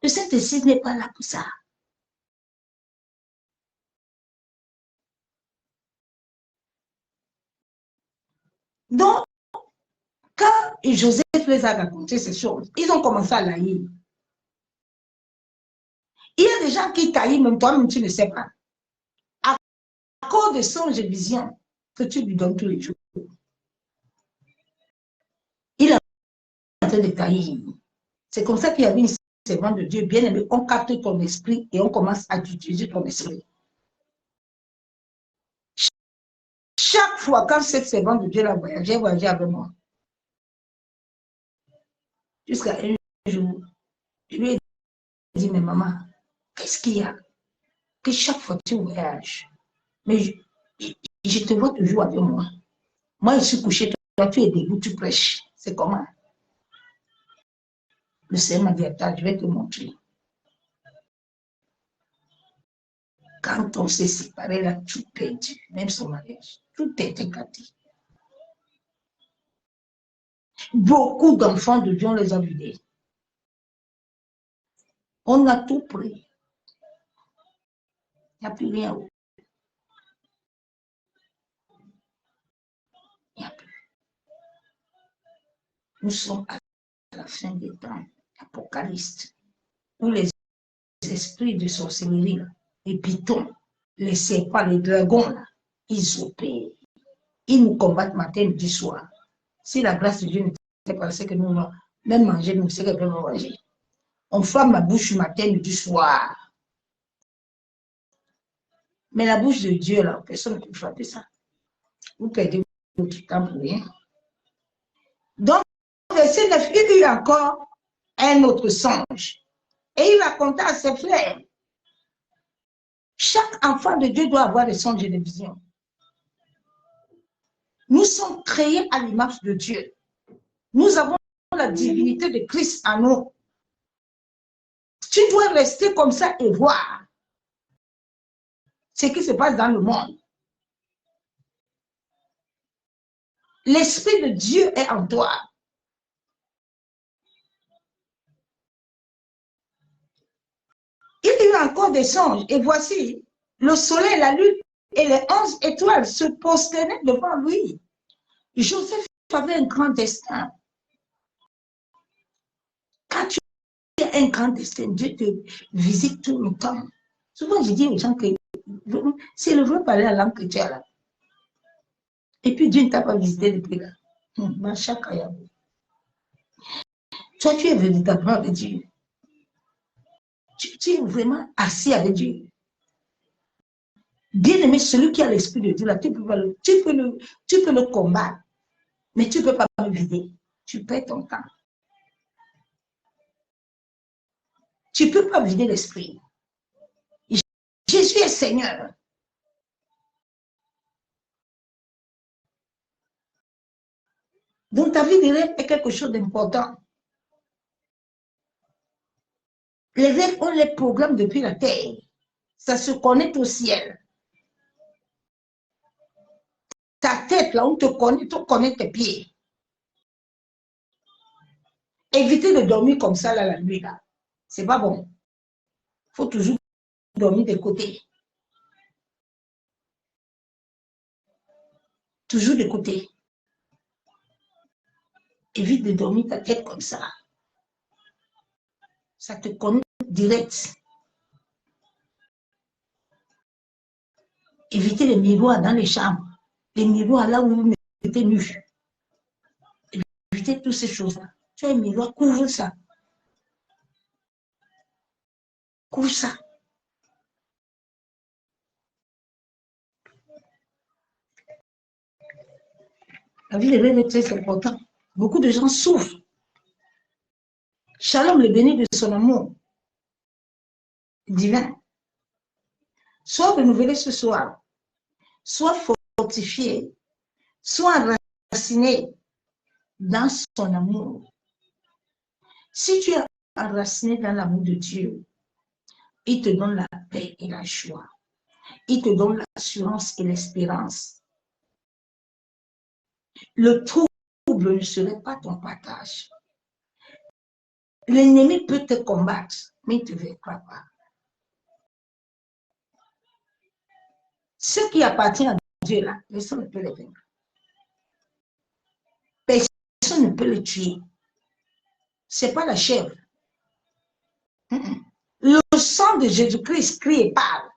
Le Saint-Esprit n'est pas là pour ça. Donc, quand Joseph les a raconté ces choses, ils ont commencé à l'haïr. Il y a des gens qui t'haïssent, même toi-même tu ne sais pas. À cause de songes et visions que tu lui donnes tous les jours. Il est en train de t'haïr. C'est comme ça qu'il y avait une servante de Dieu bien aimée. On capte ton esprit et on commence à utiliser ton esprit. Chaque fois, quand cette servante de Dieu l'a voyagé avec moi. Jusqu'à un jour, je lui ai dit, mais maman, qu'est-ce qu'il y a? Que chaque fois tu voyages, mais je te vois toujours avec moi. Moi, je suis couché, toi, tu es debout, tu prêches. C'est comment? Le Seigneur m'a dit, attends, je vais te montrer. Quand on s'est séparés, là, tout perdu, même son mariage, tout est éclaté. Beaucoup d'enfants de Dieu, on les a vidés. On a tout pris. Il n'y a plus rien. Il n'y a plus. Nous sommes à la fin des temps, apocalypse, où les esprits de sorcellerie, les pitons, les serpents, les dragons, là, ils opèrent. Ils nous combattent matin, midi, soir. Si la grâce de Dieu n'était pas, c'est que nous, même manger, nous, c'est que nous manger. On ferme ma bouche matin, midi, soir. Mais la bouche de Dieu, là, personne ne peut frapper ça. Vous perdez votre temps pour rien. Donc, verset 9, il y a encore un autre songe. Et il raconta à ses frères, chaque enfant de Dieu doit avoir des songes et des visions. Nous sommes créés à l'image de Dieu. Nous avons la divinité de Christ en nous. Tu dois rester comme ça et voir ce qui se passe dans le monde. L'Esprit de Dieu est en toi. Il y a encore des songes. Et voici, le soleil, la lune et les 11 étoiles se prosternaient devant lui. Joseph avait un grand destin. Quand tu as un grand destin, Dieu te visite tout le temps. Souvent, je dis aux gens que c'est le vrai parler à l'âme que tu as là. Et puis Dieu ne t'a pas visité depuis là. Toi, tu es véritablement avec Dieu. Tu es vraiment assis avec Dieu. Bien aimé, celui qui a l'esprit de Dieu, là, tu peux le combattre, mais tu ne peux pas le vider. Tu perds ton temps. Tu ne peux pas vider l'esprit. Jésus est Seigneur. Donc ta vie de rêve est quelque chose d'important. Les rêves, on les programme depuis la terre. Ça se connecte au ciel. Ta tête, là, on te connaît tes pieds. Évitez de dormir comme ça là, la nuit, là. C'est pas bon. Il faut toujours dormir de côté. Toujours de côté. Évite de dormir ta tête comme ça. Ça te connecte direct. Évitez les miroirs dans les chambres. Les miroirs là où vous mettez nu. Évitez toutes ces choses-là. Tu as un miroir, couvre ça. Couvre ça. La vie de rêve est très importante. Beaucoup de gens souffrent. Shalom, le béni de son amour divin. Sois renouvelé ce soir. Sois fortifié. Sois enraciné dans son amour. Si tu es enraciné dans l'amour de Dieu, il te donne la paix et la joie. Il te donne l'assurance et l'espérance. Le trouble ne serait pas ton partage. L'ennemi peut te combattre, mais il ne te vaincra pas. Ce qui appartient à Dieu, là, personne ne peut les vaincre. Personne ne peut le tuer. Ce n'est pas la chèvre. Le sang de Jésus-Christ crie et parle.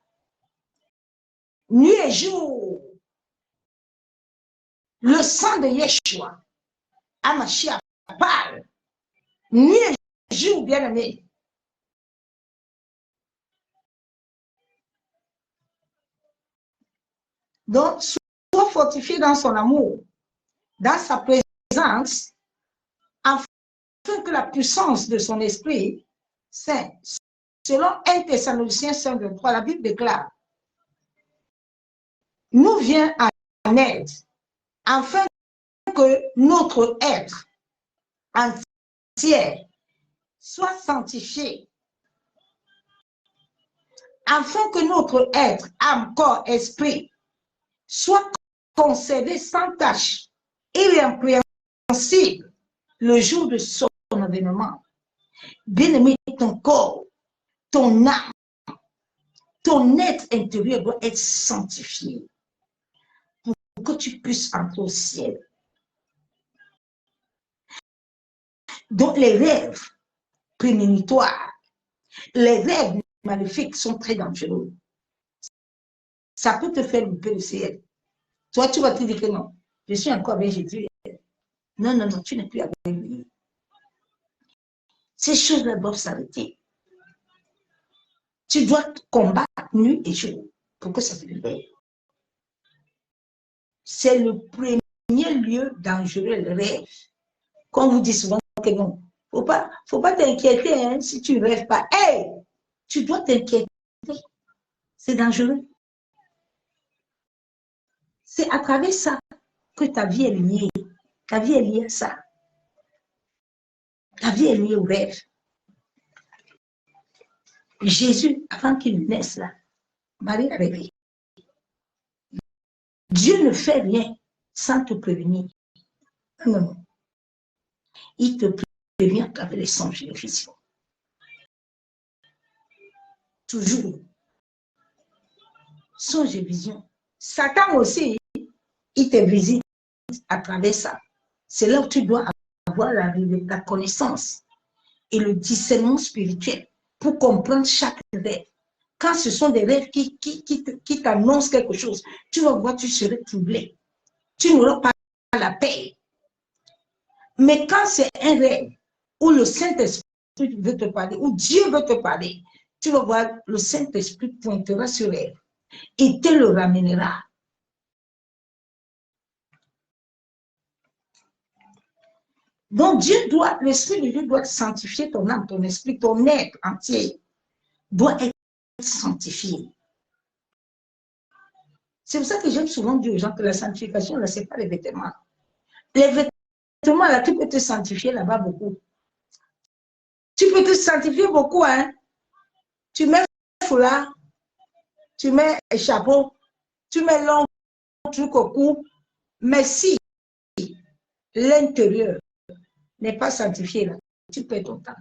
Nuit et jour. Le sang de Yeshua, Hamashiach, parle. Nuit et jour, bien-aimé. Donc, sois fortifié dans son amour, dans sa présence, afin que la puissance de son esprit saint, selon 1 Thessaloniciens 5:23, la Bible déclare, nous vient en aide, afin que notre être entier soit sanctifié, afin que notre être, âme, corps, esprit, soit conservé sans tache, irrépréhensible, le jour de son avènement. Bien-aimé, ton corps, ton âme, ton être intérieur doit être sanctifié pour que tu puisses entrer au ciel. Donc les rêves prémonitoires, les rêves maléfiques sont très dangereux. Ça peut te faire louper le ciel. Toi, tu vas te dire que non, je suis encore avec Jésus. Non, non, non, tu n'es plus avec lui. Ces choses-là doivent s'arrêter. Tu dois combattre nuit et jour pour que ça te libère. C'est le premier lieu dangereux, le rêve. Comme vous dit souvent, que non. Faut pas t'inquiéter hein, si tu ne rêves pas. Hey, tu dois t'inquiéter. C'est dangereux. C'est à travers ça que ta vie est liée. Ta vie est liée à ça. Ta vie est liée au rêve. Jésus, avant qu'il naisse là, Marie a rêvé. Dieu ne fait rien sans te prévenir. Non. Il te prévient à travers les songes et les visions. Toujours. Songes et visions. Satan aussi, il te visite à travers ça. C'est là où tu dois avoir la connaissance et le discernement spirituel pour comprendre chaque rêve. Quand ce sont des rêves qui t'annoncent quelque chose, tu vas voir, tu serais troublé. Tu n'auras pas la paix. Mais quand c'est un rêve où le Saint-Esprit veut te parler, où Dieu veut te parler, tu vas voir, le Saint-Esprit pointera sur elle et te le ramènera. Donc l'Esprit de Dieu doit sanctifier ton âme, ton esprit, ton être entier doit être sanctifié. C'est pour ça que j'aime souvent dire aux gens que la sanctification, là, ce n'est pas les vêtements. Les vêtements, là, tu peux te sanctifier là-bas beaucoup. Tu peux te sanctifier beaucoup, hein. Tu mets foulard, tu mets un chapeau, tu mets long truc au cou, mais si l'intérieur n'est pas sanctifié, là, tu perds ton temps.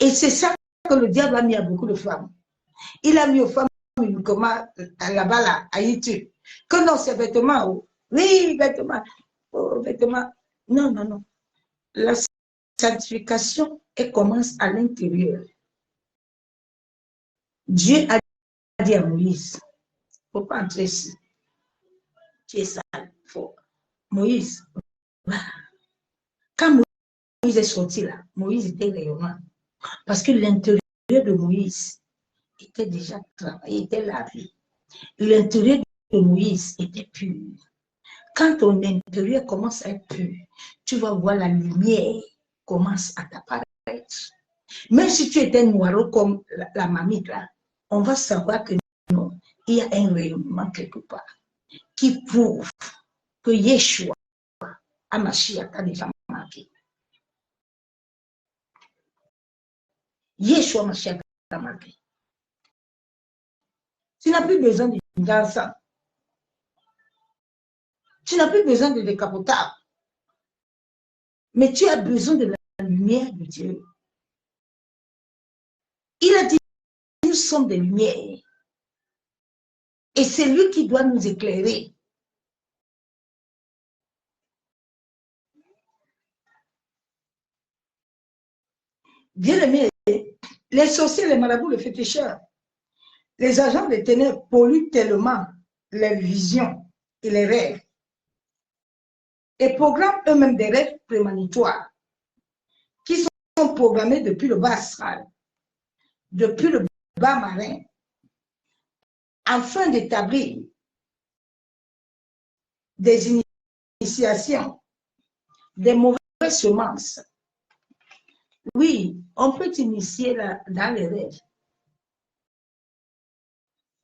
Et c'est ça que le diable a mis à beaucoup de femmes. Il a mis aux femmes uniquement là-bas, là, à YouTube. Que non, c'est vêtements. Oh. Oui, vêtements. Oh, vêtements. Non, non, non. La sanctification, elle commence à l'intérieur. Dieu a dit à Moïse, il ne faut pas entrer ici. Tu es sale. Moïse, quand Moïse est sorti là, Moïse était rayonnant. Parce que l'intérieur de Moïse était déjà travaillé, était lavé. L'intérieur de Moïse était pur. Quand ton intérieur commence à être pur, tu vas voir la lumière commence à t'apparaître. Même si tu étais noir comme la mamie là, on va savoir que non, il y a un rayonnement quelque part qui prouve que Yeshua, Hamashiach, a déjà marqué. Yeshua, Hamashiach, a marqué. Tu n'as plus besoin de danse. Tu n'as plus besoin de décapotable. Mais tu as besoin de la lumière de Dieu. Il a dit, nous sommes des lumières. Et c'est lui qui doit nous éclairer. Bien aimé, les sorciers, les marabouts, les féticheurs, les agents des ténèbres polluent tellement les visions et les rêves et programment eux-mêmes des rêves prémonitoires qui sont programmés depuis le bas astral, depuis le bas marin, afin d'établir des initiations, des mauvaises semences. Oui, on peut t'initier dans les rêves.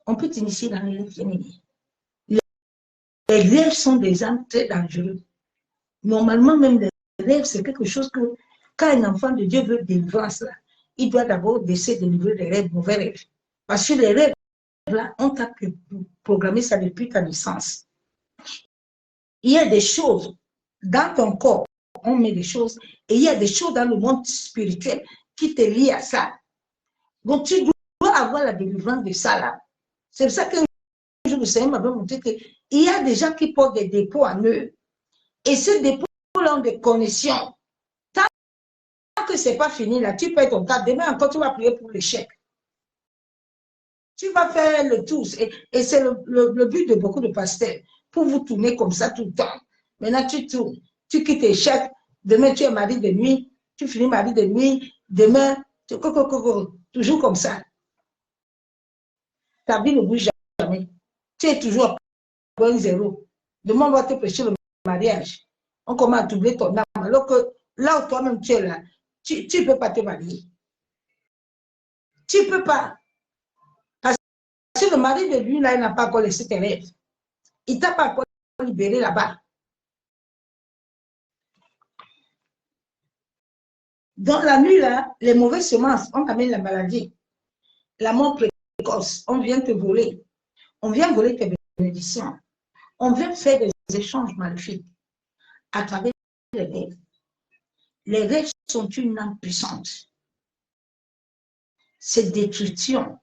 On peut t'initier dans les rêves. Les rêves sont des âmes très dangereux. Normalement, même les rêves, c'est quelque chose que, quand un enfant de Dieu veut délivrance, il doit d'abord essayer de délivrer des rêves, mauvais rêves. Parce que les rêves, là, on t'a programmé ça depuis ta naissance. Il y a des choses dans ton corps, on met des choses, et il y a des choses dans le monde spirituel qui te lient à ça. Donc, tu dois avoir la délivrance de ça, là. C'est pour ça que le Seigneur m'avait montré qu'il y a des gens qui portent des dépôts en eux. Et ces dépôts-là ont des connexions. Tant que ce n'est pas fini, là, tu perds ton temps. Demain encore, tu vas prier pour l'échec. Tu vas faire le tout. Et c'est le but de beaucoup de pasteurs. Pour vous tourner comme ça tout le temps. Maintenant, tu tournes. Tu quittes l'échec. Demain, tu es mari de nuit. Tu finis mari de nuit. Demain, toujours comme ça. Ta vie ne bouge jamais. Tu es toujours à point zéro. Demain, on va te prêcher le mariage. On commence à doubler ton âme. alors que là où toi-même tu es là, tu ne peux pas te marier. Tu ne peux pas. Parce que le mari de lui, là, il n'a pas encore laissé tes rêves. Il ne t'a pas encore libéré là-bas. Dans la nuit, là, les mauvaises semences, on t'amène la maladie. La mort précoce, on vient te voler. On vient voler tes bénédictions. On vient faire des échanges maléfiques à travers les rêves. Les rêves sont une âme puissante. C'est détruction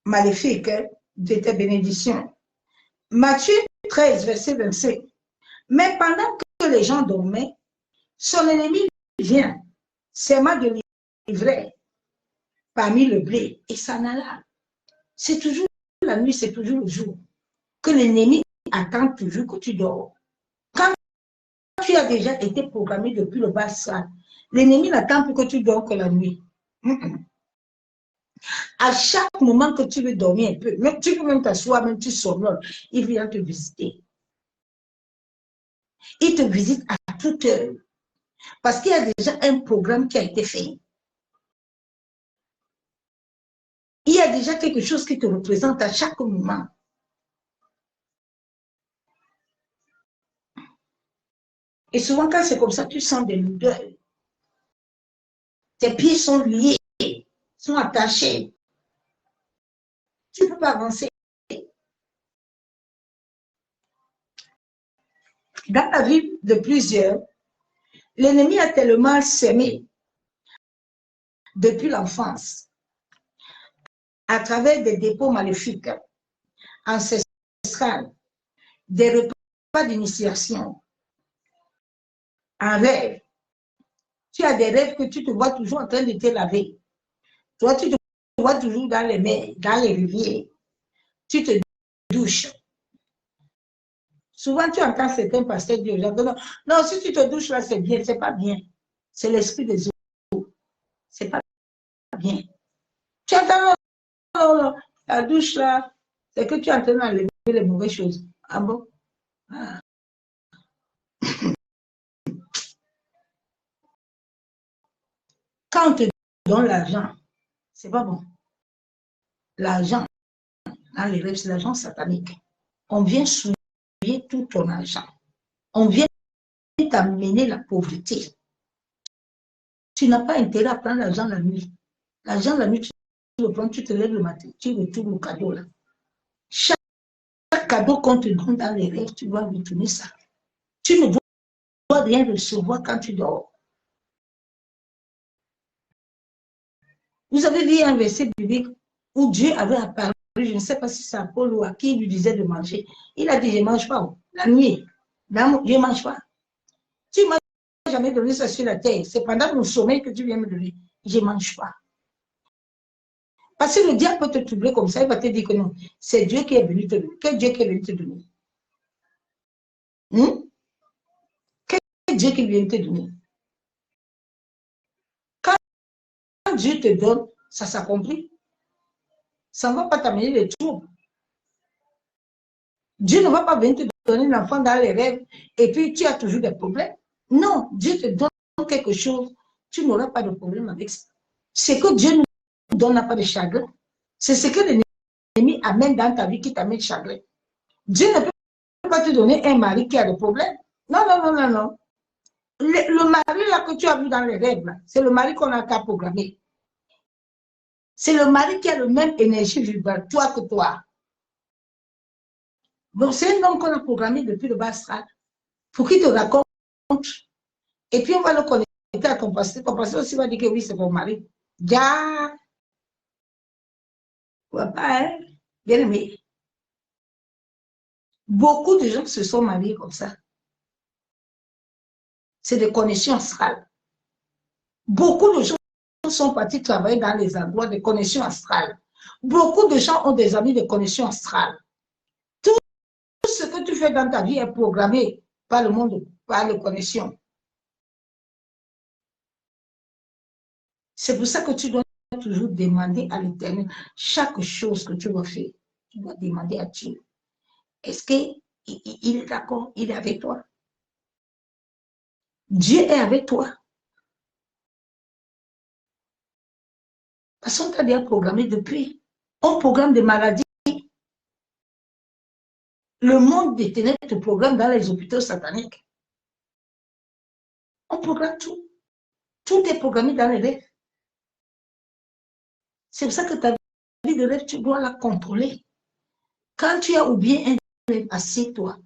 maléfique de tes bénédictions. Matthieu 13, verset 25. Mais pendant que les gens dormaient, son ennemi vient, s'aima de l'ivraie parmi le blé et s'en alla. C'est toujours la nuit, c'est toujours le jour que l'ennemi attend toujours que tu dors. Quand tu as déjà été programmé depuis le bas soir, l'ennemi n'attend plus que tu dors que la nuit. À chaque moment que tu veux dormir un peu, même, tu peux même t'asseoir, même tu somnoles, il vient te visiter. Il te visite à toute heure. Parce qu'il y a déjà un programme qui a été fait. Il y a déjà quelque chose qui te représente à chaque moment. Et souvent, quand c'est comme ça, tu sens des lourdeurs. Tes pieds sont liés, sont attachés. Tu ne peux pas avancer. Dans la vie de plusieurs, l'ennemi a tellement sémé depuis l'enfance, à travers des dépôts maléfiques, ancestrales, des repas d'initiation, un rêve. Tu as des rêves que tu te vois toujours en train de te laver. Toi, tu te vois toujours dans les mers, dans les rivières. Tu te douches. Souvent, tu entends certains pasteurs dire, non, si tu te douches là, c'est bien. C'est pas bien. C'est l'esprit des eaux. C'est pas bien. Tu entends, non, la douche là, c'est que tu es en train d'enlever les mauvaises choses. Ah bon? Ah. Quand on te donne l'argent, c'est pas bon. L'argent, dans les rêves, c'est l'argent satanique. On vient souiller tout ton argent. On vient t'amener la pauvreté. Tu n'as pas intérêt à prendre l'argent la nuit. L'argent la nuit, tu le prends, tu te lèves le matin, tu retournes le cadeau là. Chaque cadeau qu'on te donne dans les rêves, tu dois retourner ça. Tu ne dois rien recevoir quand tu dors. Vous avez vu un verset biblique où Dieu avait apparu, je ne sais pas si c'est à Paul ou à qui il lui disait de manger. Il a dit, je ne mange pas la nuit. Je ne mange pas. Tu ne m'as jamais donné ça sur la terre. C'est pendant mon sommeil que tu viens me donner. Je ne mange pas. Parce que le diable peut te troubler comme ça, il va te dire que non, c'est Dieu qui est venu te donner. Quel Dieu qui est venu te donner? Quel Dieu qui vient te donner? Quand Dieu te donne, ça s'accomplit. Ça ne va pas t'amener les troubles. Dieu ne va pas venir te donner un enfant dans les rêves et puis tu as toujours des problèmes. Non, Dieu te donne quelque chose, tu n'auras pas de problème avec ça. Ce que Dieu nous donne n'a pas de chagrin. C'est ce que l'ennemi amène dans ta vie qui t'amène chagrin. Dieu ne peut pas te donner un mari qui a des problèmes. Non, non, non, non, non. Le mari là que tu as vu dans les rêves, c'est le mari qu'on a qu'à programmer. C'est le mari qui a le même énergie vibratoire que toi. Donc, c'est un homme qu'on a programmé depuis le bas astral pour qu'il te raconte. Et puis, on va le connecter à ton pasteur. Ton pasteur aussi va dire que oui, c'est mon mari. Ya. Pas, hein? Bien aimé. Beaucoup de gens se sont mariés comme ça. C'est des connexions astrales. Beaucoup de gens sont partis travailler dans les endroits de connexions astrales. Beaucoup de gens ont des amis de connexions astrales. Tout ce que tu fais dans ta vie est programmé par le monde, par les connexions. C'est pour ça que tu dois toujours demander à l'Éternel chaque chose que tu vas faire. Tu dois demander à Dieu. Est-ce que il est d'accord, il est avec toi. Dieu est avec toi. Parce qu'on t'a déjà programmé depuis. On programme des maladies. Le monde des ténèbres te programme dans les hôpitaux sataniques. On programme tout. Tout est programmé dans les rêves. C'est pour ça que ta vie de rêve, tu dois la contrôler. Quand tu as oublié un rêve, assieds-toi,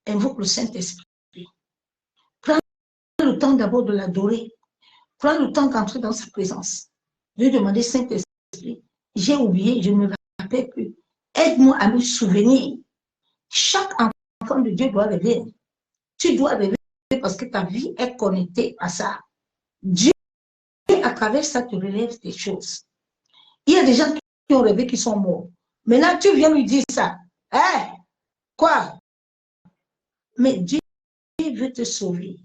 invoque le Saint-Esprit. Prends le temps d'abord de l'adorer. Prends le temps d'entrer dans sa présence. De lui demander, Saint-Esprit, j'ai oublié, je ne me rappelle plus. Aide-moi à me souvenir. Chaque enfant de Dieu doit rêver. Tu dois rêver parce que ta vie est connectée à ça. Dieu, à travers ça, te relève des choses. Il y a des gens qui ont rêvé qui sont morts. Maintenant, tu viens lui dire ça. Hein? Quoi? Mais Dieu veut te sauver.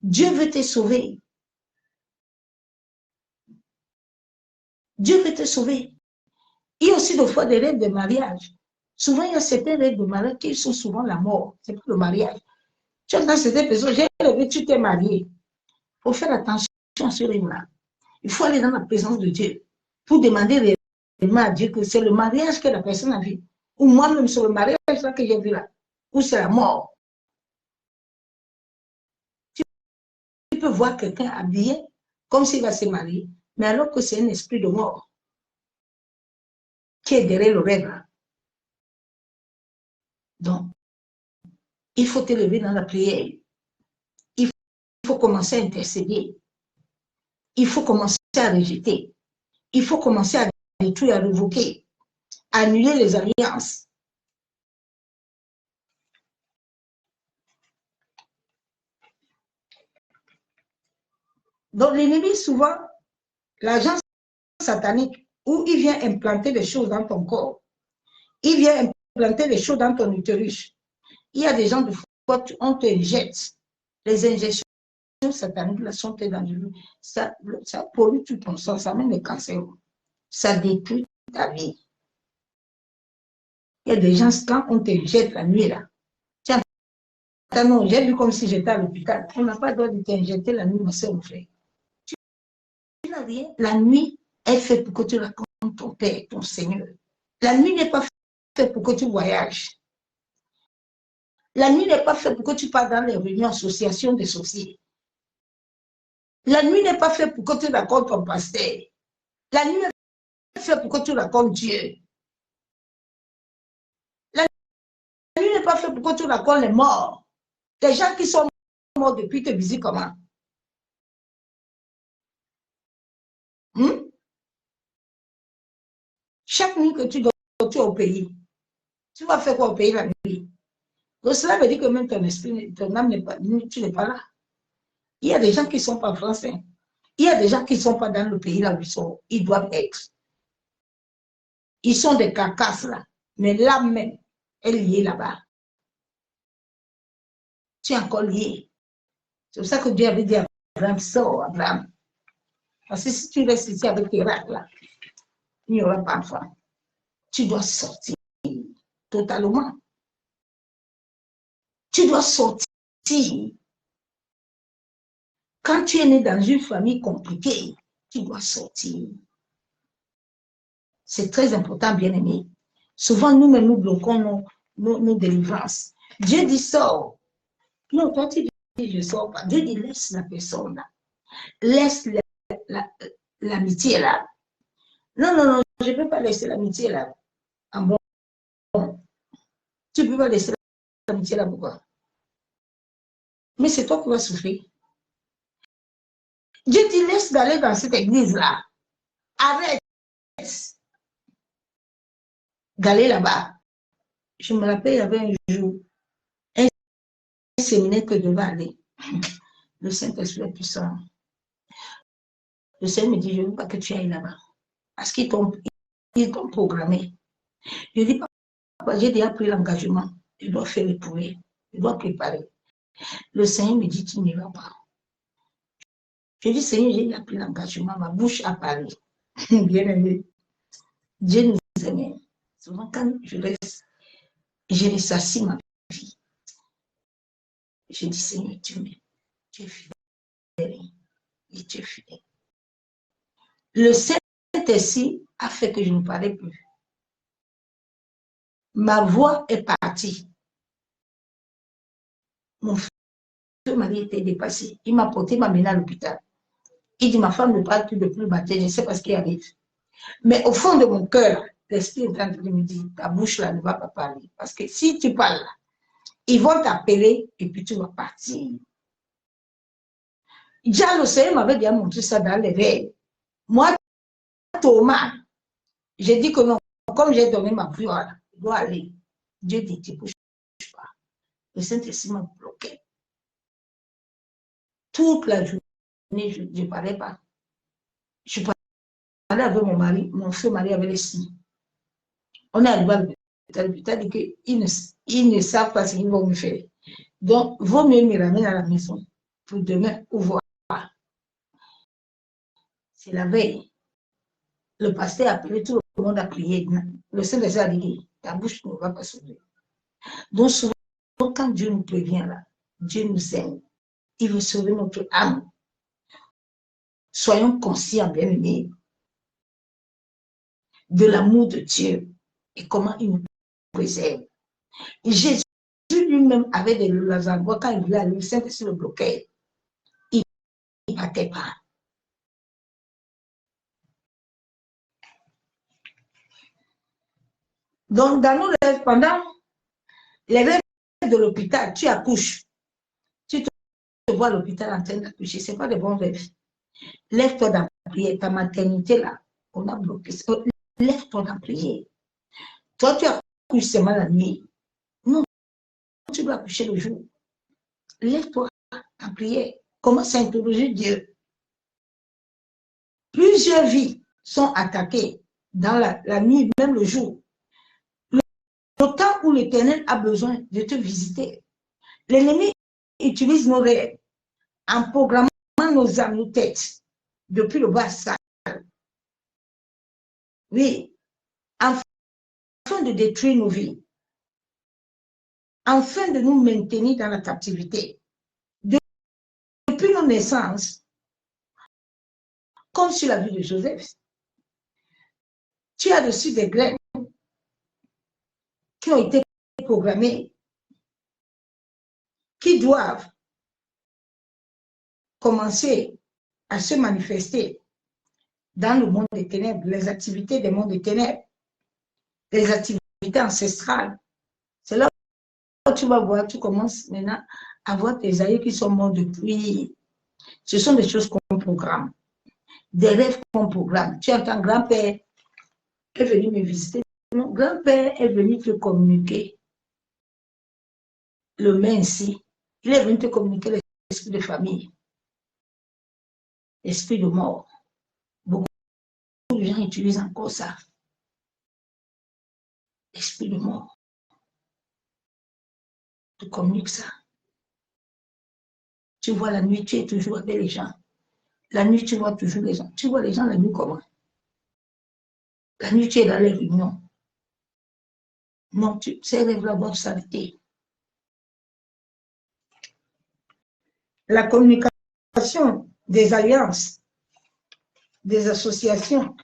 Dieu veut te sauver. Dieu veut te sauver. Il y a aussi des fois des rêves de mariage. Souvent, il y a certains rêves de mariage qui sont souvent la mort. C'est pas le mariage. Tu entends certaines personnes, j'ai rêvé, tu t'es marié. Il faut faire attention à ce rêve-là. Il faut aller dans la présence de Dieu pour demander réellement à Dieu que c'est le mariage que la personne a vu. Ou moi-même, c'est le mariage là que j'ai vu là. Ou c'est la mort. Tu peux voir quelqu'un habillé comme s'il va se marier, mais alors que c'est un esprit de mort qui est derrière le rêve. Donc, il faut t'élever dans la prière. Il faut commencer à intercéder. Il faut commencer à rejeter. Il faut commencer à détruire, à révoquer, à annuler les alliances. Donc, l'ennemi, souvent, l'agent satanique, où il vient implanter des choses dans ton corps, il vient implanter des choses dans ton utérus. Il y a des gens, de fois, on te injecte. Les injections sataniques là, sont dangereuses. Ça pollue tout ton sang, ça mène le cancer. Ça détruit ta vie. Il y a des gens, quand on t'injecte la nuit, là, tiens, non, j'ai vu comme si j'étais à l'hôpital. On n'a pas le droit de t'injecter la nuit, ma soeur, mon frère. Tu n'as rien. La nuit est faite pour que tu racontes ton Père, ton Seigneur. La nuit n'est pas faite pour que tu voyages. La nuit n'est pas faite pour que tu partes dans les réunions, associations des sorciers. La nuit n'est pas faite pour que tu racontes ton pasteur. La nuit est faite pour que tu racontes Dieu. La nuit n'est pas faite pour que tu racontes les morts. Les gens qui sont morts depuis te visitent comment? Chaque nuit que tu dors, tu es au pays. Tu vas faire quoi au pays la nuit? Donc cela veut dire que même ton esprit, ton âme n'est pas, tu n'es pas là. Il y a des gens qui ne sont pas français. Il y a des gens qui ne sont pas dans le pays là où ils sont. Ils doivent être. Ils sont des carcasses là. Mais l'âme même est liée là-bas. Tu es encore lié. C'est pour ça que Dieu avait dit à Abraham, sors, Abraham. Parce que si tu restes ici avec tes rats là, il n'y aura pas de femme. Tu dois sortir totalement. Tu dois sortir. Quand tu es né dans une famille compliquée, tu dois sortir. C'est très important, bien-aimé. Souvent, nous-mêmes, nous bloquons nos délivrances. Dieu dit sors. Non, toi, tu dis je ne sors pas. Dieu dit laisse la personne là. Laisse l'amitié là. Non, non, non, je ne peux pas laisser l'amitié là. En bon. Tu ne peux pas laisser l'amitié là, pourquoi? Mais c'est toi qui vas souffrir. Dieu dit laisse d'aller dans cette église là. Arrête d'aller là-bas. Je me rappelle, il y avait un jour, un séminaire que je devais aller. Le Saint-Esprit est puissant. Le Seigneur me dit, je ne veux pas que tu ailles là-bas. Parce qu'ils t'ont programmé. Je dis, papa, j'ai déjà pris l'engagement. Je dois faire les prières. Je dois préparer. Le Seigneur me dit, tu n'y vas pas. Je dis, Seigneur, j'ai déjà pris l'engagement. Ma bouche a parlé. Bien aimé. Dieu nous aime. Souvent, quand je reste, je ressassis ma vie. Je dis, Seigneur, tu m'aimes, tu es fidèle, et tu es fidèle. Le Saint-Esprit a fait que je ne parlais plus. Ma voix est partie. Mon mari était dépassé. Il m'a porté, m'a mené à l'hôpital. Il dit, ma femme ne parle plus depuis le matin, je ne sais pas ce qui arrive. Mais au fond de mon cœur, l'esprit est en train de me dire, ta bouche là ne va pas parler. Parce que si tu parles là, ils vont t'appeler et puis tu vas partir. Déjà, le Seigneur m'avait déjà montré ça dans les rêves. Moi, Thomas, j'ai dit que non, comme j'ai donné ma voix, je dois aller. Dieu dit, tu ne bouges pas. Le Saint-Esprit m'a bloqué. Toute la journée, je ne parlais pas. Je parlais avec mon mari, mon feu mari avait les signes. On est arrivé à l'hôpital, dit qu'ils ne savent pas ce qu'ils vont me faire. Donc, vaut mieux me ramener à la maison pour demain ouvrir. C'est la veille. Le pasteur a appelé, tout le monde a prié. Le Saint-Esprit a dit, ta bouche ne va pas s'ouvrir. Donc, souvent, quand Dieu nous prévient là, Dieu nous aime. Il veut sauver notre âme. Soyons conscients, bien-aimés, de l'amour de Dieu et comment il nous préserve. Jésus lui-même avait des endroits quand il voulait aller, le Saint-Esprit le bloquait. Il ne partait pas. Donc, dans nos rêves, pendant les rêves de l'hôpital, tu accouches. Tu te vois à l'hôpital en train d'accoucher. Ce n'est pas de bons rêves. Lève-toi dans la prière. Ta maternité, là, on a bloqué. Lève-toi dans la prière. Toi, tu accouches seulement la nuit. Non, tu dois accoucher le jour. Lève-toi en prière. Commence à interroger Dieu. Plusieurs vies sont attaquées dans la nuit, même le jour. Le temps où l'Éternel a besoin de te visiter. L'ennemi utilise nos rêves en programmant nos âmes, nos têtes, depuis le bas sale. Oui, afin de détruire nos vies, afin de nous maintenir dans la captivité. Depuis nos naissances, comme sur la vie de Joseph, tu as reçu des graines qui ont été programmées, qui doivent commencer à se manifester dans le monde des ténèbres, les activités des mondes des ténèbres, les activités ancestrales. C'est là où tu vas voir, tu commences maintenant à voir tes aïeux qui sont morts depuis. Ce sont des choses qu'on programme, des rêves qu'on programme. Tu entends, grand-père est venu me visiter. Mon grand-père est venu te communiquer le main ici. Il est venu te communiquer l'esprit de famille, l'esprit de mort. Beaucoup de gens utilisent encore ça. L'esprit de mort. Tu communiques ça. Tu vois la nuit, tu es toujours avec les gens. La nuit, tu vois toujours les gens. Tu vois les gens la nuit comment? La nuit, tu es dans les réunions. Non, ces rêves-là doivent s'arrêter. La communication des alliances, des associations,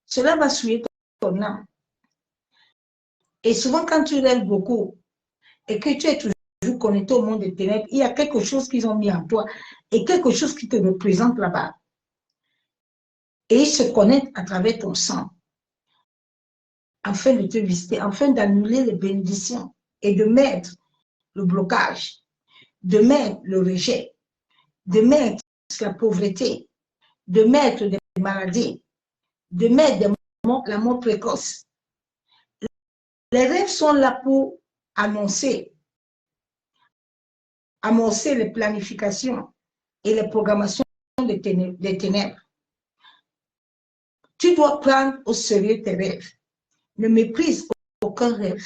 cela va souiller ton âme. Et souvent, quand tu rêves beaucoup et que tu es toujours connecté au monde des ténèbres, il y a quelque chose qu'ils ont mis en toi et quelque chose qui te représente là-bas. Et ils se connectent à travers ton sang afin de te visiter, afin d'annuler les bénédictions et de mettre le blocage, de mettre le rejet, de mettre la pauvreté, de mettre des maladies, de mettre la mort précoce. Les rêves sont là pour annoncer les planifications et les programmations des ténèbres. Tu dois prendre au sérieux tes rêves. Ne méprise aucun rêve.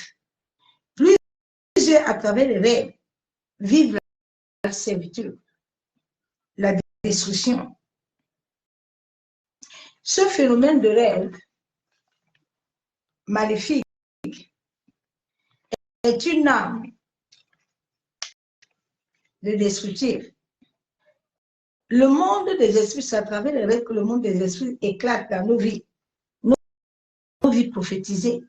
Plusieurs, à travers les rêves, vivent la servitude, la destruction. Ce phénomène de rêve maléfique est une âme de destructive. Le monde des esprits, c'est à travers les rêves que le monde des esprits éclate dans nos vies prophétisées.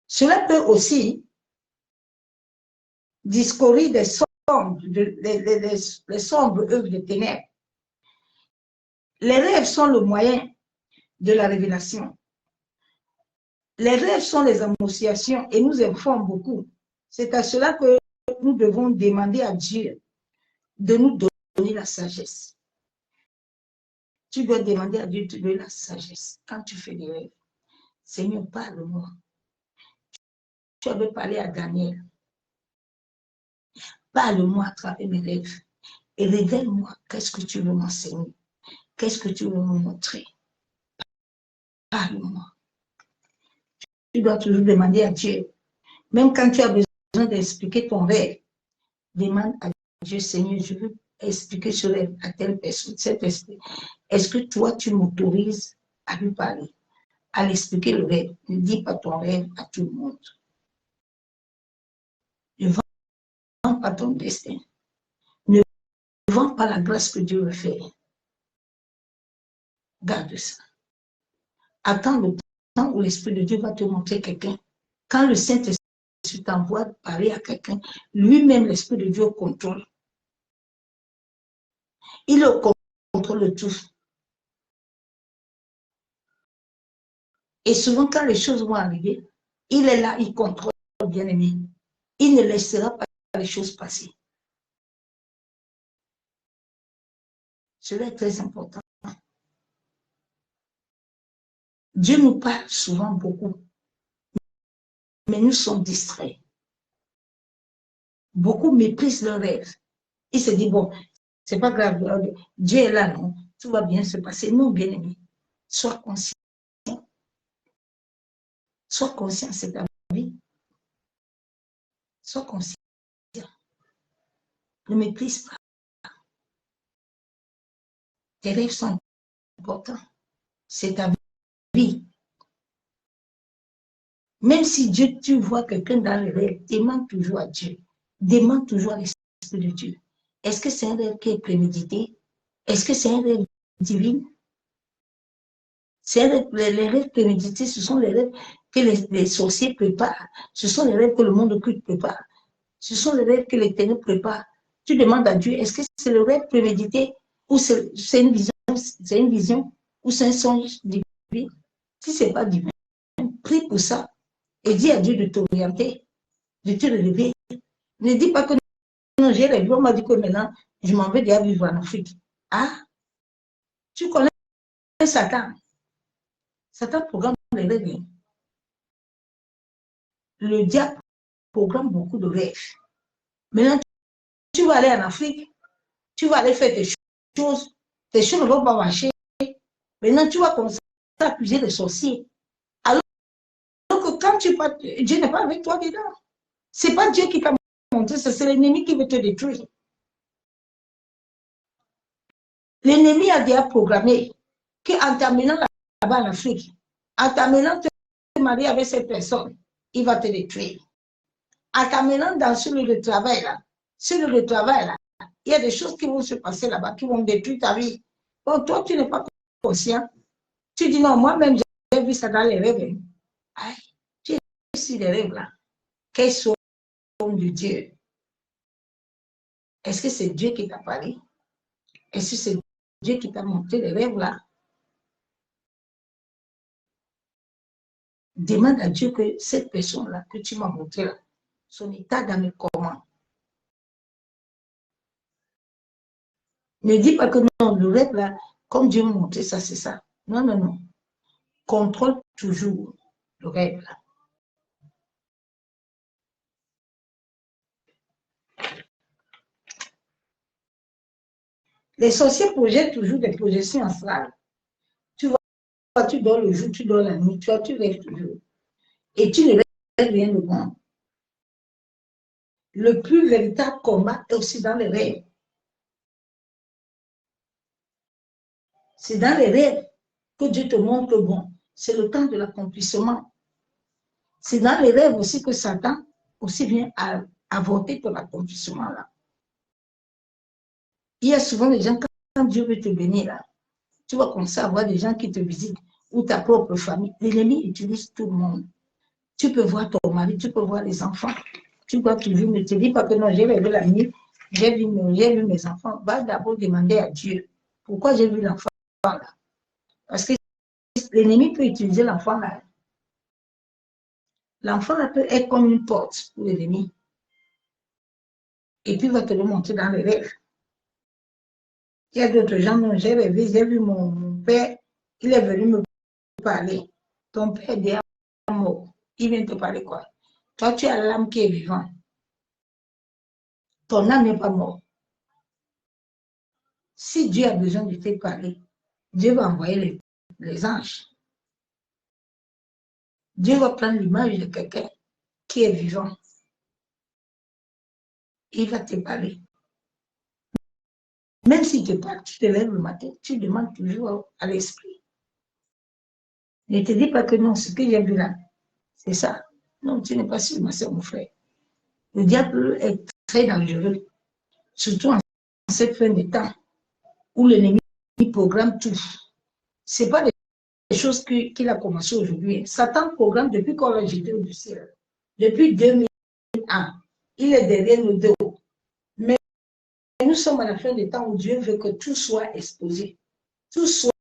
Cela peut aussi discourir des sombres, les sombres œuvres de ténèbres. Les rêves sont le moyen de la révélation. Les rêves sont les annonciations et nous informent beaucoup. C'est à cela que nous devons demander à Dieu de nous donner la sagesse. Tu dois demander à Dieu de te donner la sagesse quand tu fais des rêves. Seigneur, parle-moi. Tu avais parlé à Daniel. Parle-moi à travers mes rêves et révèle-moi qu'est-ce que tu veux m'enseigner. Qu'est-ce que tu veux me montrer? Parle-moi. Tu dois toujours demander à Dieu. Même quand tu as besoin d'expliquer ton rêve, demande à Dieu, Seigneur, je veux expliquer ce rêve à telle personne, cet esprit. Est-ce que toi, tu m'autorises à lui parler, à l'expliquer le rêve? Ne dis pas ton rêve à tout le monde. Ne vends pas ton destin. Ne vends pas la grâce que Dieu veut faire. Garde ça. Attends le temps où l'Esprit de Dieu va te montrer quelqu'un. Quand le Saint-Esprit t'envoie parler à quelqu'un, lui-même, l'Esprit de Dieu contrôle. Il contrôle tout. Et souvent, quand les choses vont arriver, il est là, il contrôle, bien aimé. Il ne laissera pas les choses passer. Cela est très important. Dieu nous parle souvent beaucoup, mais nous sommes distraits. Beaucoup méprisent leurs rêves. Ils se disent, bon, c'est pas grave, Dieu est là, non, tout va bien se passer. Non, bien aimé, sois conscient. Sois conscient, c'est ta vie. Sois conscient. Ne méprise pas. Tes rêves sont importants. C'est ta vie. Même si Dieu, tu vois quelqu'un dans les rêves, demande toujours à Dieu. Demande toujours à l'Esprit de Dieu. Est-ce que c'est un rêve qui est prémédité? Est-ce que c'est un rêve divin? Les rêves prémédités, ce sont les rêves que les sorciers préparent. Ce sont les rêves que le monde occulte prépare. Ce sont les rêves que les ténèbres préparent. Tu demandes à Dieu, est-ce que c'est le rêve prémédité ou c'est une vision ou c'est un songe divin? Si ce n'est pas divin, prie pour ça et dis à Dieu de t'orienter, de te relever. Ne dis pas que non, j'ai rêvé, on m'a dit que maintenant, je m'en vais déjà vivre en Afrique. Ah, tu connais Satan. Satan programme les rêves. Le diable programme beaucoup de rêves. Maintenant, tu vas aller en Afrique, tu vas aller faire tes choses ne vont pas marcher. Maintenant, tu vas commencer à accuser les sorciers. Alors que quand tu pars, Dieu n'est pas avec toi dedans. Ce n'est pas Dieu qui t'a montré, c'est l'ennemi qui veut te détruire. L'ennemi a déjà programmé qu'en t'amenant là-bas en Afrique, en t'amenant te marier avec cette personne, il va te détruire. En t'amenant dans ce lieu de travail là, il y a des choses qui vont se passer là-bas, qui vont détruire ta vie. Donc toi, tu n'es pas conscient. Tu dis non, moi-même, j'ai vu ça dans les rêves. Aïe, tu es sur les rêves là. Quels sont de Dieu? Est-ce que c'est Dieu qui t'a parlé? Est-ce que c'est Dieu qui t'a montré les rêves là? Demande à Dieu que cette personne-là que tu m'as montré là, son état d'âme est comment? Ne dis pas que non, le rêve là, comme Dieu m'a montré ça, c'est ça. Non, non, non. Contrôle toujours le rêve là. Les sorciers projettent toujours des projections astrales. Tu vois, tu dors le jour, tu dors la nuit, tu rêves toujours. Et tu ne rêves rien de bon. Le plus véritable combat est aussi dans les rêves. C'est dans les rêves que Dieu te montre que bon, c'est le temps de l'accomplissement. C'est dans les rêves aussi que Satan aussi vient à voter ton accomplissement là. Il y a souvent des gens, quand Dieu veut te bénir là, tu vas commencer à voir des gens qui te visitent ou ta propre famille. L'ennemi utilise tout le monde. Tu peux voir ton mari, tu peux voir les enfants. Tu vois toujours, ne te dis pas que non, j'ai rêvé la nuit, j'ai vu mes enfants. Va d'abord demander à Dieu pourquoi j'ai vu l'enfant là. Parce que l'ennemi peut utiliser l'enfant là. L'enfant là peut être comme une porte pour l'ennemi. Et puis il va te le montrer dans les rêves. Il y a d'autres gens, non, j'ai rêvé, j'ai vu mon père, il est venu me parler. Ton père est déjà mort. Il vient te parler quoi? Toi, tu as l'âme qui est vivante. Ton âme n'est pas morte. Si Dieu a besoin de te parler, Dieu va envoyer les anges. Dieu va prendre l'image de quelqu'un qui est vivant. Il va te parler. Même si tu parles, tu te lèves le matin, tu demandes toujours à l'esprit. Ne te dis pas que non, ce que j'ai vu là, c'est ça. Non, tu n'es pas sûr, ma soeur, mon frère. Le diable est très dangereux, surtout en cette fin de temps où l'ennemi programme tout. Ce n'est pas des choses qu'il a commencé aujourd'hui. Satan programme depuis qu'on l'a jeté au ciel. Depuis 2001. Il est derrière nos dos. Mais nous sommes à la fin des temps où Dieu veut que tout soit exposé, tout soit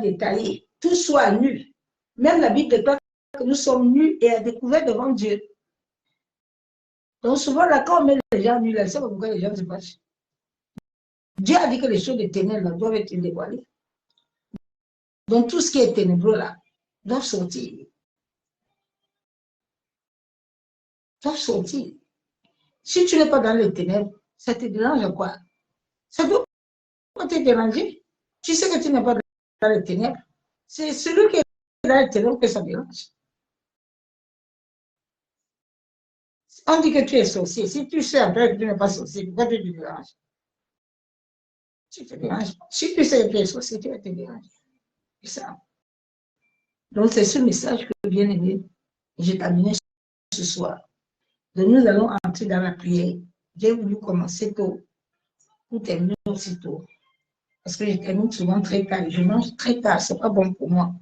détaillé, tout soit nu. Même la Bible déclare que nous sommes nus et à découvert devant Dieu. Donc souvent, là, quand on met les gens nus, là, c'est pourquoi les gens se fâchent. Dieu a dit que les choses des ténèbres là, doivent être dévoilées. Donc tout ce qui est ténébreux là, doit sortir. Doit sortir. Si tu n'es pas dans les ténèbres, ça te dérange à quoi? Ça doit pas te déranger. Tu sais que tu n'es pas dans les ténèbres. C'est celui qui est dans les ténèbres que ça dérange. On dit que tu es sorcier. Si tu sais après que tu n'es pas sorcier, pourquoi tu te déranges? Tu te déranges. Si tu sais que tu es sorcier, tu vas te déranger. C'est ça. Donc c'est ce message que, bien aimé, j'ai terminé ce soir. Donc nous allons entrer dans la prière. J'ai voulu commencer tôt pour terminer aussi tôt. Parce que je termine souvent très tard. Je mange très tard. Ce n'est pas bon pour moi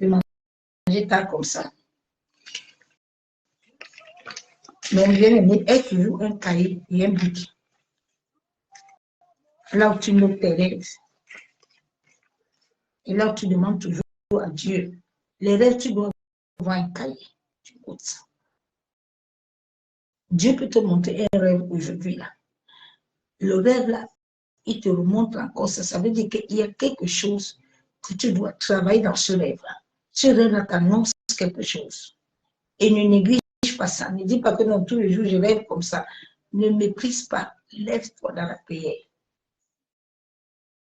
de manger tard comme ça. Mais bien aimé, aie toujours un cahier et un bic. Là où tu notes tes rêves. Et là où tu demandes toujours à Dieu. Les rêves, tu dois avoir un cahier. Tu écoutes ça. Dieu peut te montrer un rêve aujourd'hui là. Le rêve là, il te remonte encore ça. Ça veut dire qu'il y a quelque chose que tu dois travailler dans ce rêve là. Ce rêve là t'annonce quelque chose. Et ne néglige pas ça. Ne dis pas que non, tous les jours je rêve comme ça. Ne méprise pas. Lève-toi dans la prière.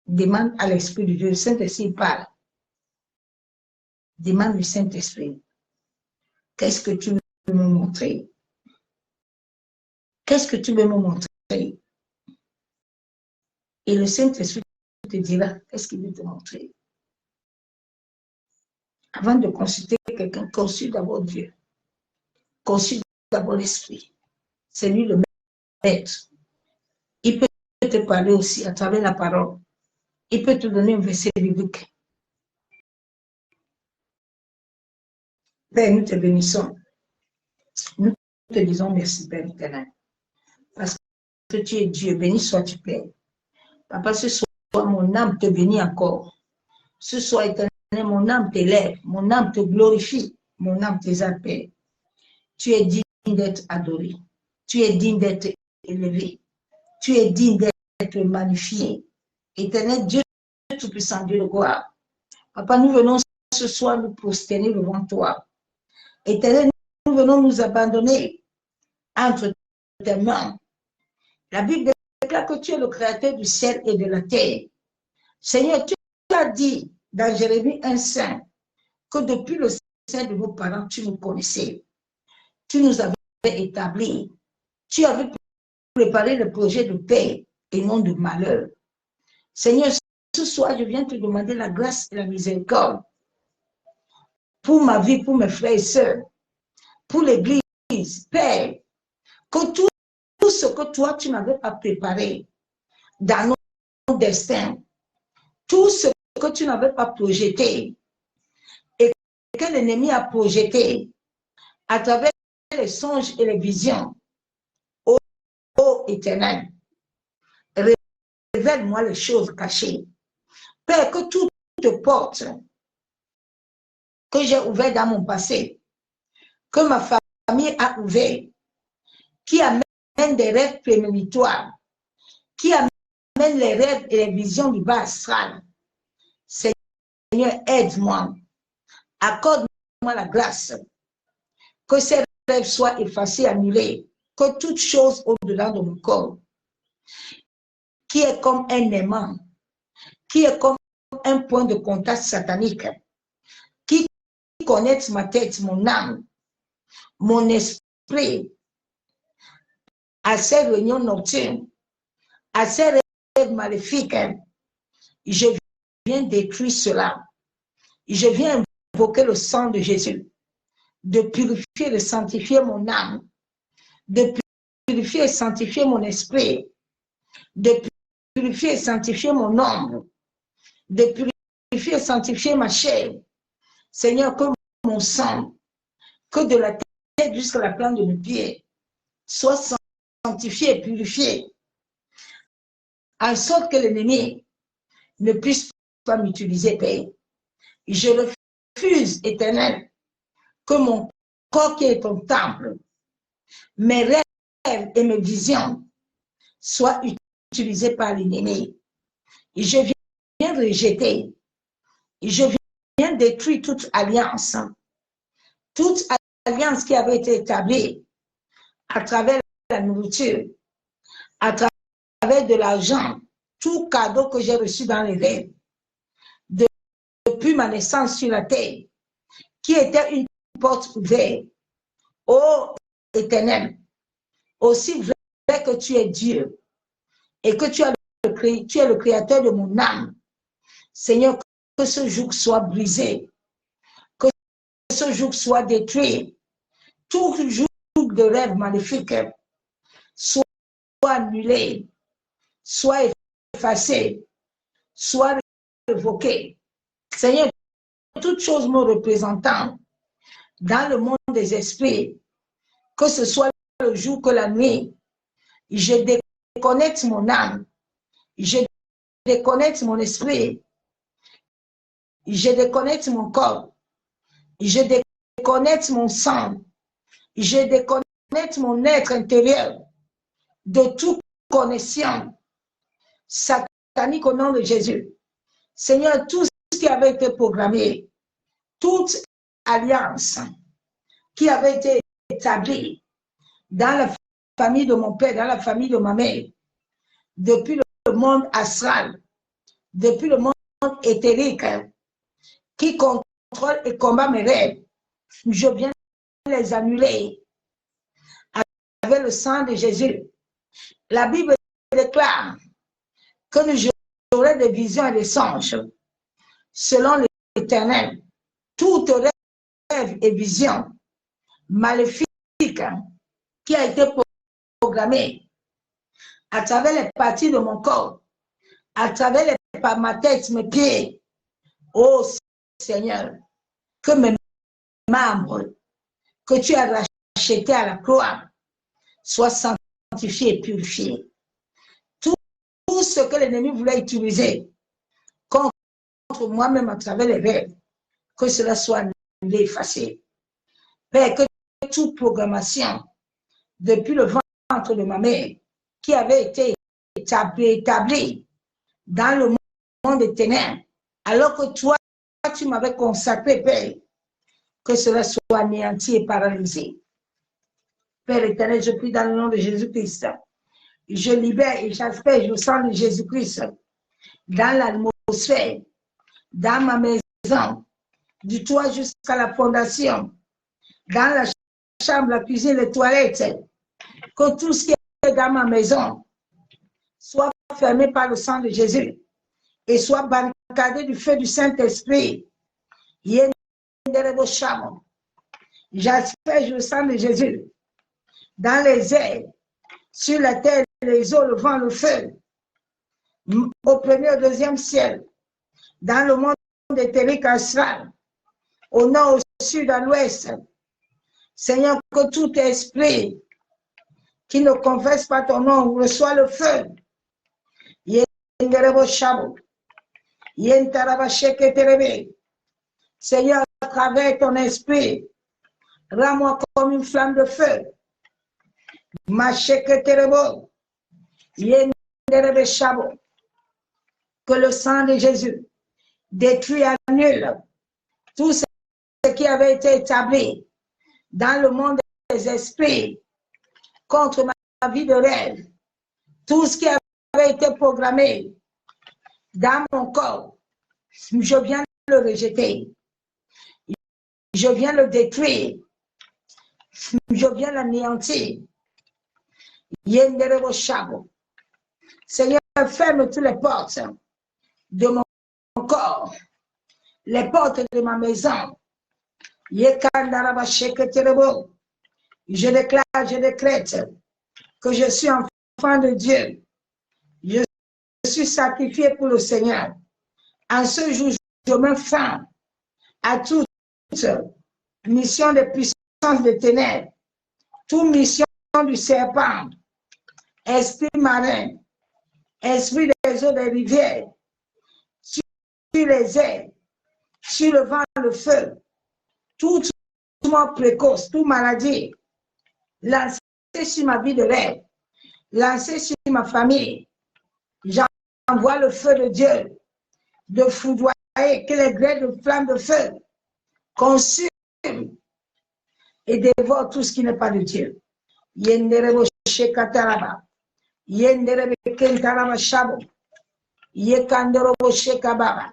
Demande à l'Esprit de Dieu. Le Saint-Esprit parle. Demande au Saint-Esprit. Qu'est-ce que tu veux me montrer? Qu'est-ce que tu veux me montrer? Et le Saint-Esprit te dira qu'est-ce qu'il veut te montrer. Avant de consulter quelqu'un, consulte d'abord Dieu. Consulte d'abord l'Esprit. C'est lui le maître. Il peut te parler aussi à travers la parole. Il peut te donner un verset biblique. Père, nous te bénissons. Nous te disons merci, Père éternel. Parce que tu es Dieu. Béni sois-tu, Père. Papa, ce soir, mon âme te bénit encore. Ce soir, éternel, mon âme t'élève. Mon âme te glorifie. Mon âme t'exalte, Père. Tu es digne d'être adoré. Tu es digne d'être élevé. Tu es digne d'être magnifié. Éternel Dieu Tout-Puissant, Dieu de gloire. Papa, nous venons ce soir nous prosterner devant toi. Éternel, nous venons nous abandonner entre tes mains. La Bible déclare que tu es le créateur du ciel et de la terre. Seigneur, tu as dit dans Jérémie 1,5 que depuis le sein de nos parents, tu nous connaissais. Tu nous avais établis. Tu avais préparé le projet de paix et non de malheur. Seigneur, ce soir, je viens te demander la grâce et la miséricorde pour ma vie, pour mes frères et sœurs. pour l'Église, Père, que tout ce que toi, tu n'avais pas préparé dans nos destins, tout ce que tu n'avais pas projeté et que l'ennemi a projeté à travers les songes et les visions, ô Éternel, révèle-moi les choses cachées. Père, que toutes les portes que j'ai ouvertes dans mon passé, que ma famille a ouvert, qui amènent des rêves prémonitoires, qui amènent les rêves et les visions du bas astral. Seigneur, aide-moi, accorde-moi la grâce, que ces rêves soient effacés, annulés, que toute chose au-delà de mon corps, qui est comme un aimant, qui est comme un point de contact satanique, qui connecte ma tête, mon âme, mon esprit, à ces réunions nocturnes, à ces rêves maléfiques, je viens détruire cela. Je viens invoquer le sang de Jésus, de purifier, de sanctifier mon âme, de purifier et sanctifier mon esprit, de purifier et sanctifier mon ombre, de purifier et sanctifier ma chair. Seigneur, que mon sang, que de la tête jusqu'à la plante de mes pieds, soit sanctifié et purifié, en sorte que l'ennemi ne puisse pas m'utiliser, Père. Je refuse, Éternel, que mon corps qui est ton temple, mes rêves et mes visions soient utilisés par l'ennemi. Et je viens rejeter, et je viens détruire toute alliance qui avait été établie à travers la nourriture, à travers de l'argent, tout cadeau que j'ai reçu dans les rêves, depuis ma naissance sur la terre, qui était une porte ouverte. Ô Éternel, aussi vrai que tu es Dieu et que tu es le créateur de mon âme, Seigneur, que ce joug soit brisé, que ce joug soit détruit, tout joug de rêve maléfique soit annulé, soit effacé, soit révoqué. Seigneur, toutes choses me représentant dans le monde des esprits, que ce soit le jour que la nuit, je déconnecte mon âme, je déconnecte mon esprit, je déconnecte mon corps, je déconnecte mon sang, je déconnecte mon être intérieur de toute connexion satanique au nom de Jésus. Seigneur, tout ce qui avait été programmé, toute alliance qui avait été établie dans la famille de mon père, dans la famille de ma mère, depuis le monde astral, depuis le monde éthérique, qui contrôle et combat mes rêves, je viens les annuler avec le sang de Jésus. La Bible déclare que j'aurai des visions et des songes selon l'Éternel. Toute rêve et vision maléfique qui a été programmée à travers les parties de mon corps, à travers ma tête, mes pieds, ô Seigneur, que mes membres que tu as rachetés à la croix soient sanctifiés et purifiés. Tout ce que l'ennemi voulait utiliser contre moi-même à travers les rêves, que cela soit annulé, effacé. Père, que toute programmation depuis le ventre de ma mère qui avait été établie dans le monde des ténèbres, alors que toi, tu m'avais consacré, Père, que cela soit anéanti et paralysé. Père éternel, je prie dans le nom de Jésus-Christ. Je libère et j'aspecte le sang de Jésus-Christ dans l'atmosphère, dans ma maison, du toit jusqu'à la fondation, dans la chambre, la cuisine, les toilettes, que tout ce qui est dans ma maison soit fermé par le sang de Jésus et soit barricadé du feu du Saint-Esprit. J'asperge le sang de Jésus dans les airs, sur la terre, les eaux, le vent, le feu, au premier, au deuxième ciel, dans le monde éthérique astral, au nord, au sud, à l'ouest. Seigneur, que tout esprit qui ne confesse pas ton nom reçoit le feu. Seigneur, à travers ton esprit, rends-moi comme une flamme de feu. Que le sang de Jésus détruit, annule tout ce qui avait été établi dans le monde des esprits contre ma vie de rêve. Tout ce qui avait été programmé dans mon corps, je viens de le rejeter. Je viens le détruire. Je viens l'anéantir. Seigneur, ferme toutes les portes de mon corps, les portes de ma maison. Je déclare, je décrète que je suis enfant de Dieu. Je suis sacrifié pour le Seigneur. En ce jour, je me fends à toute mission de puissance des ténèbres, toute mission du serpent, esprit marin, esprit des eaux des rivières, sur les airs, sur le vent, le feu, tout mort précoce, toute maladie, lancé sur ma vie de rêve, lancé sur ma famille. J'envoie le feu de Dieu, de foudroyer, que les grêles de flammes de feu consument et dévorent tout ce qui n'est pas de Dieu. Yenderebo shekataraba, yenderebe kentaraba shabo, yekandorobo shekababa,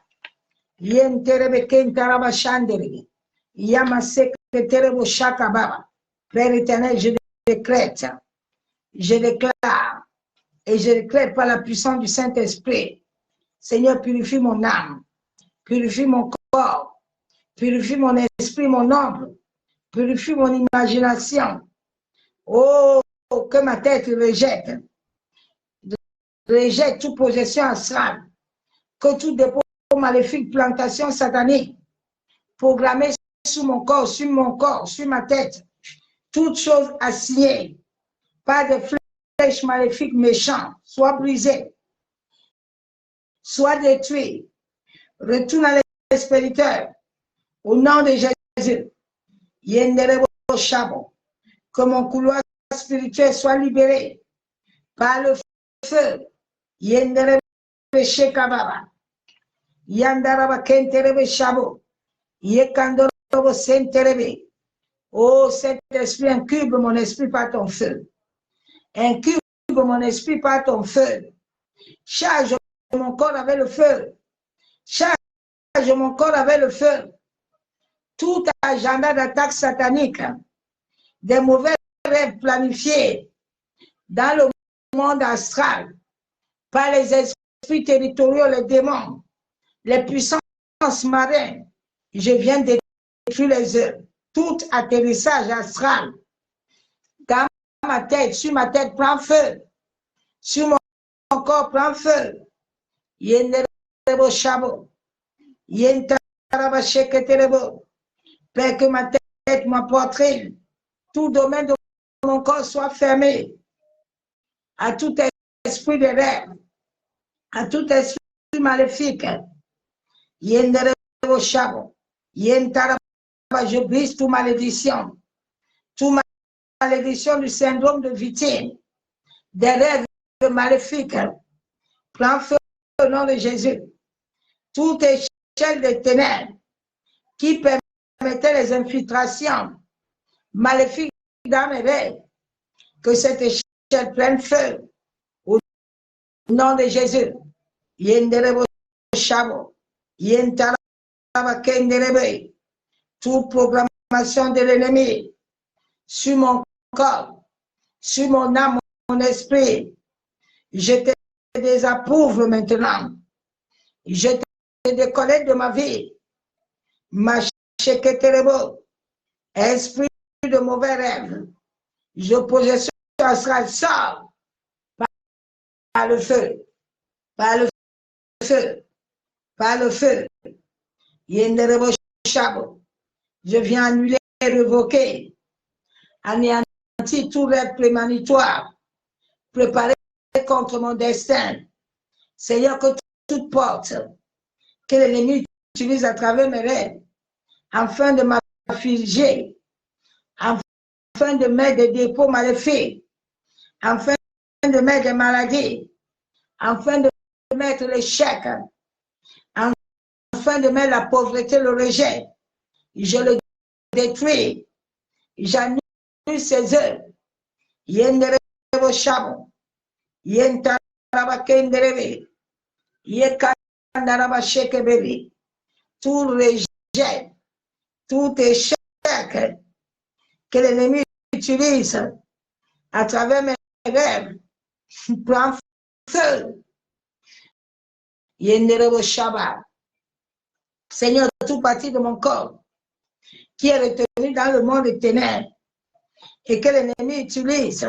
yenterebe kentaraba shanderebe, yamaseke terebo shakababa. Père éternel, je décrète, je déclare, et je déclare par la puissance du Saint-Esprit, Seigneur, purifie mon âme, purifie mon corps, purifie mon esprit, mon ombre, purifie mon imagination. Oh, que ma tête rejette toute possession astrale, que tout dépôt maléfique, plantation satanique, programmée sur mon corps, sur ma tête, toute chose assignée par des flèches maléfiques méchantes, soit brisée, soit détruite, retourne à l'expéditeur, au nom de Jésus. Que mon couloir spirituel soit libéré par le feu. Oh, cet esprit, incube mon esprit par ton feu. Incube mon esprit par ton feu. Charge mon corps avec le feu. Charge mon corps avec le feu. Tout agenda d'attaque satanique, des mauvais rêves planifiés dans le monde astral par les esprits territoriaux, les démons, les puissances marines, je viens de détruire les œuvres. Tout atterrissage astral dans ma tête, sur ma tête, prend feu. Sur mon corps, prend feu. Père, que ma tête, ma poitrine, tout domaine de mon corps soit fermé à tout esprit de rêve, à tout esprit maléfique. Je brise toute malédiction du syndrome de victime, des rêves maléfiques. Prends feu au nom de Jésus. Toute échelle de ténèbres qui permettait les infiltrations maléfiques dans mes rêves, que cette échelle prenne feu au nom de Jésus. Toute programmation de l'ennemi sur mon corps, sur mon âme, mon esprit, je te désapprouve maintenant. Je te déconnecte de ma vie. Ma cheketerebo, esprit de mauvais rêves. J'opposition astrale sort par le feu, par le feu, par le feu. Je viens annuler, révoquer, anéantir tout rêve prémonitoire, préparé contre mon destin. Seigneur, que toute porte que l'ennemi utilise à travers mes rêves, afin de m'affliger, afin de mettre des dépôts maléfiques, afin de mettre des maladies, afin de mettre l'échec, afin de mettre la pauvreté, le rejet. Je le détruis. J'annule ses œuvres. Yenderebo shabo. Yentaraba kenderebe. Yekandaraba shekebebe. Tout rejet, tout échec que l'ennemi utilise à travers mes rêves prend feu. Yenderebo shaba. Seigneur, toute partie de mon corps qui est retenu dans le monde des ténèbres et que l'ennemi utilise,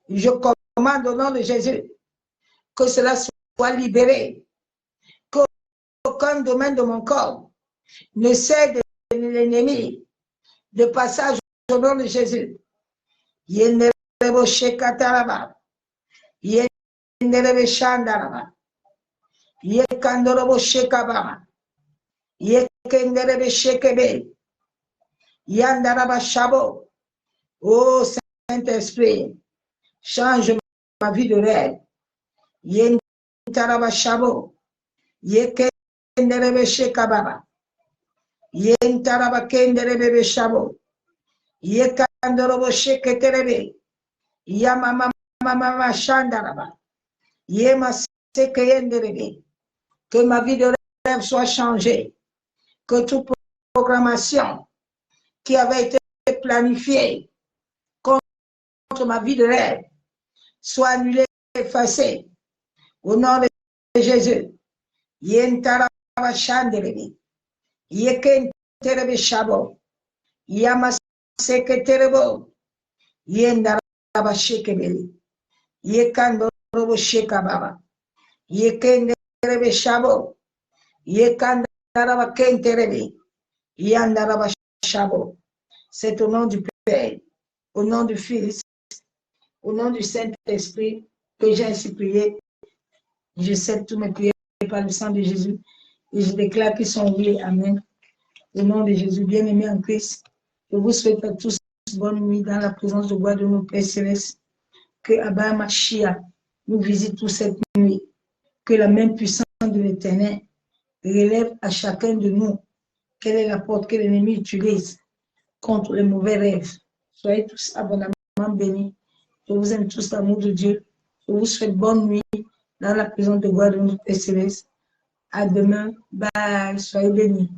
je commande au nom de Jésus que cela soit libéré, qu'aucun domaine de mon corps ne cède l'ennemi de passage au nom de Jésus. Yenderebo shekataraba, yenderebo shandaraba, yekandorobo shekababa, yekenderebe shekebe, yandaraba shabo. Oh Saint-Esprit, change ma vie de rêve. Yentaraba shabo, yekenderebe shekababa, yentaraba kenderebe shabo, yekandorobo sheketerebe, yamama mama shandaraba, yema sekeyenderebe. Que ma vie de rêve soit changée, que toute programmation qui avait été planifiée contre ma vie de rêve soit annulée, effacée. Au nom de Jésus. Yentaraba shanderebe, yekenterebe shabo, yamaseketerebo, yendaraba shekebele, yekandorobo shekababa, yekenderebe shabo, yekandaraba kenterebe, yandaraba shabo. C'est au nom du Père, au nom du Fils, au nom du Saint-Esprit que j'ai ainsi prié. Je cède tous mes prières par le sang de Jésus et je déclare qu'ils sont oubliés. Amen. Au nom de Jésus, bien-aimés en Christ, je vous souhaite à tous bonne nuit dans la présence de gloire de nos Pères célestes. Que Abba Mashiach nous visite toute cette nuit. Que la main puissante de l'Éternel relève à chacun de nous quelle est la porte que l'ennemi utilise contre les mauvais rêves. Soyez tous abondamment bénis. Je vous aime tous l'amour de Dieu. Je vous souhaite bonne nuit dans la présence de gloire de notre Père céleste. À demain. Bye. Soyez bénis.